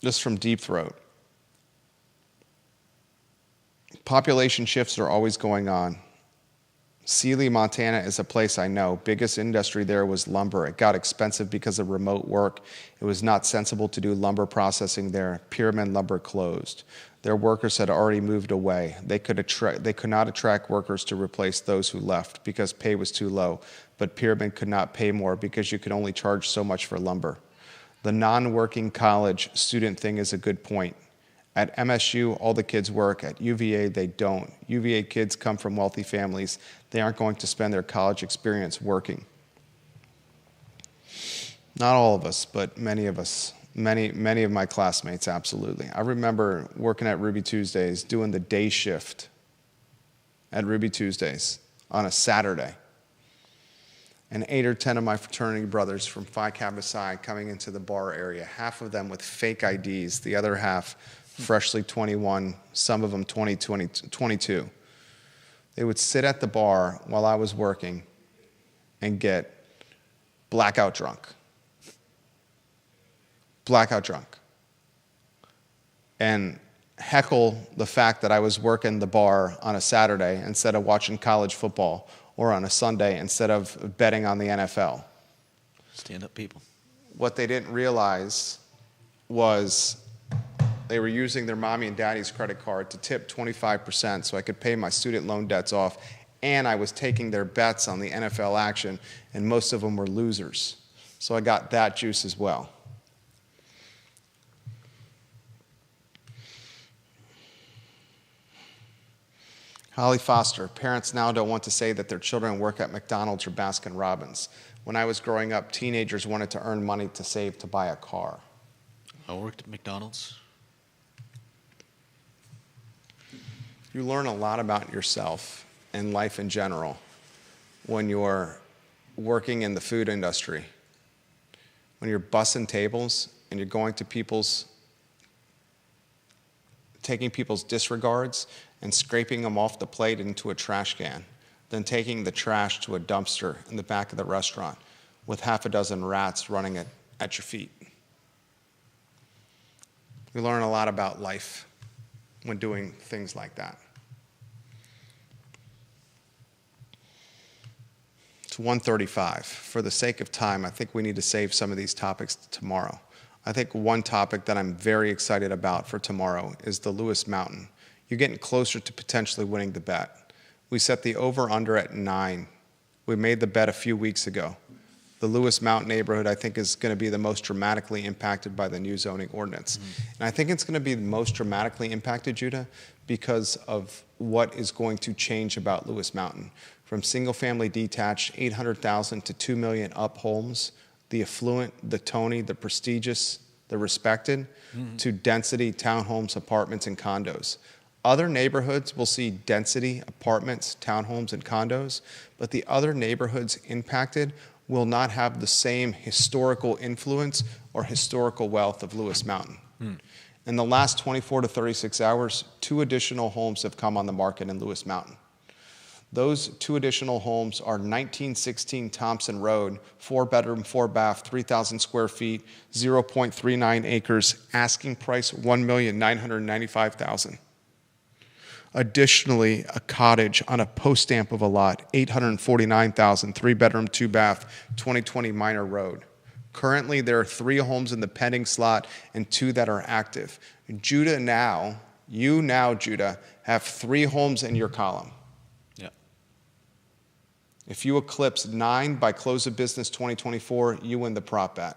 This from Deep Throat. Population shifts are always going on. Sealy, Montana is a place I know. Biggest industry there was lumber. It got expensive because of remote work. It was not sensible to do lumber processing there. Pyramid Lumber closed. Their workers had already moved away. They could not attract workers to replace those who left because pay was too low. But Pyramid could not pay more because you could only charge so much for lumber. The non-working college student thing is a good point. At MSU, all the kids work. At UVA, they don't. UVA kids come from wealthy families. They aren't going to spend their college experience working. Not all of us, but many of us. Many of my classmates, absolutely. I remember working at Ruby Tuesdays, doing the day shift at Ruby Tuesdays on a Saturday. And 8 or 10 of my fraternity brothers from Phi Kappa Psi coming into the bar area, half of them with fake IDs, the other half freshly 21, some of them 22. They would sit at the bar while I was working and get blackout drunk. Blackout drunk. And heckle the fact that I was working the bar on a Saturday instead of watching college football, or on a Sunday instead of betting on the NFL.
Stand-up people.
What they didn't realize was they were using their mommy and daddy's credit card to tip 25% so I could pay my student loan debts off, and I was taking their bets on the NFL action, and most of them were losers. So I got that juice as well. Holly Foster, parents now don't want to say that their children work at McDonald's or Baskin Robbins. When I was growing up, teenagers wanted to earn money to save to buy a car.
I worked at McDonald's.
You learn a lot about yourself and life in general when you're working in the food industry. When you're bussing tables and you're going to taking people's disregards and scraping them off the plate into a trash can, then taking the trash to a dumpster in the back of the restaurant with half a dozen rats running at your feet. We learn a lot about life when doing things like that. It's 1:35. For the sake of time, I think we need to save some of these topics to tomorrow. I think one topic that I'm very excited about for tomorrow is the Lewis Mountain. You're getting closer to potentially winning the bet. We set the over-under at 9. We made the bet a few weeks ago. The Lewis Mountain neighborhood, I think, is going to be the most dramatically impacted by the new zoning ordinance. And I think it's going to be the most dramatically impacted, Judah, because of what is going to change about Lewis Mountain. From single-family detached, 800,000 to 2 million up homes, the affluent, the Tony, the prestigious, the respected, to density townhomes, apartments, and condos. Other neighborhoods will see density, apartments, townhomes, and condos, but the other neighborhoods impacted will not have the same historical influence or historical wealth of Lewis Mountain. In the last 24 to 36 hours, 2 additional homes have come on the market in Lewis Mountain. Those 2 additional homes are 1916 Thompson Road, 4-bedroom, 4-bath, 3,000 square feet, 0.39 acres, asking price $1,995,000. Additionally, a cottage on a post stamp of a lot, $849,000, 3-bedroom, 2-bath, 2020 Minor Road. Currently, there are 3 homes in the pending slot and 2 that are active. Judah, have 3 homes in your column.
Yeah.
If you eclipse 9 by close of business 2024, you win the prop bet.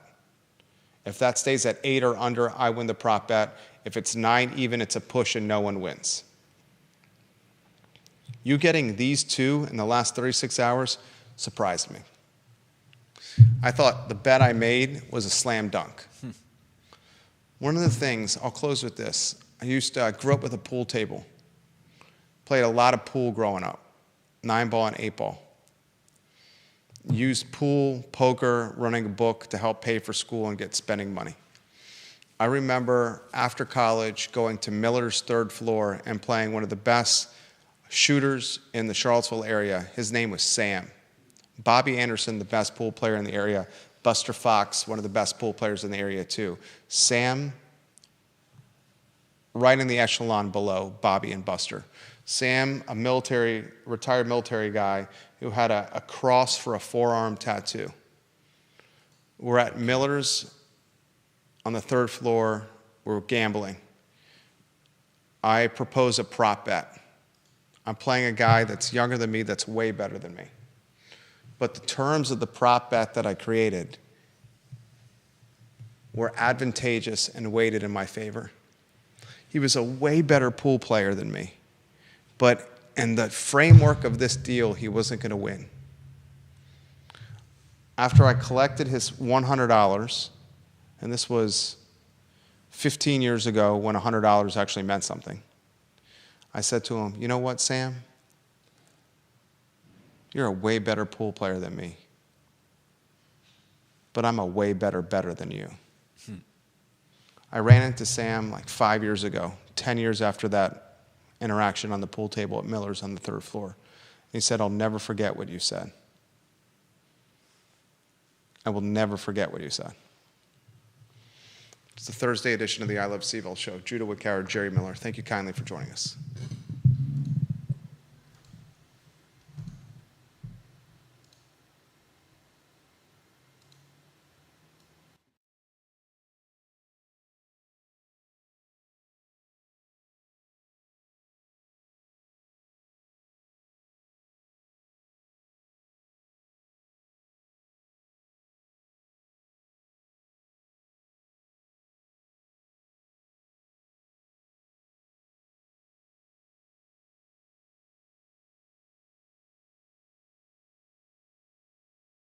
If that stays at 8 or under, I win the prop bet. If it's 9 even, it's a push and no one wins. You getting these 2 in the last 36 hours surprised me. I thought the bet I made was a slam dunk. One of the things, I'll close with this. I grew up with a pool table. Played a lot of pool growing up, 9-ball and 8-ball. Used pool, poker, running a book to help pay for school and get spending money. I remember after college going to Miller's 3rd floor and playing one of the best shooters in the Charlottesville area. His name was Sam. Bobby Anderson, the best pool player in the area. Buster Fox, one of the best pool players in the area too. Sam right in the echelon below Bobby and Buster. Sam, a retired military guy who had a cross for a forearm tattoo. We're at Miller's on the 3rd floor. We're gambling. I propose a prop bet. I'm playing a guy that's younger than me, that's way better than me. But the terms of the prop bet that I created were advantageous and weighted in my favor. He was a way better pool player than me. But in the framework of this deal, he wasn't going to win. After I collected his $100, and this was 15 years ago when $100 actually meant something, I said to him, you know what, Sam? You're a way better pool player than me. But I'm a way better than you. I ran into Sam like 5 years ago, 10 years after that interaction on the pool table at Miller's on the 3rd floor. He said, I'll never forget what you said. I will never forget what you said. It's the Thursday edition of the I Love CVille show. Judah Woodcower, Jerry Miller, thank you kindly for joining us.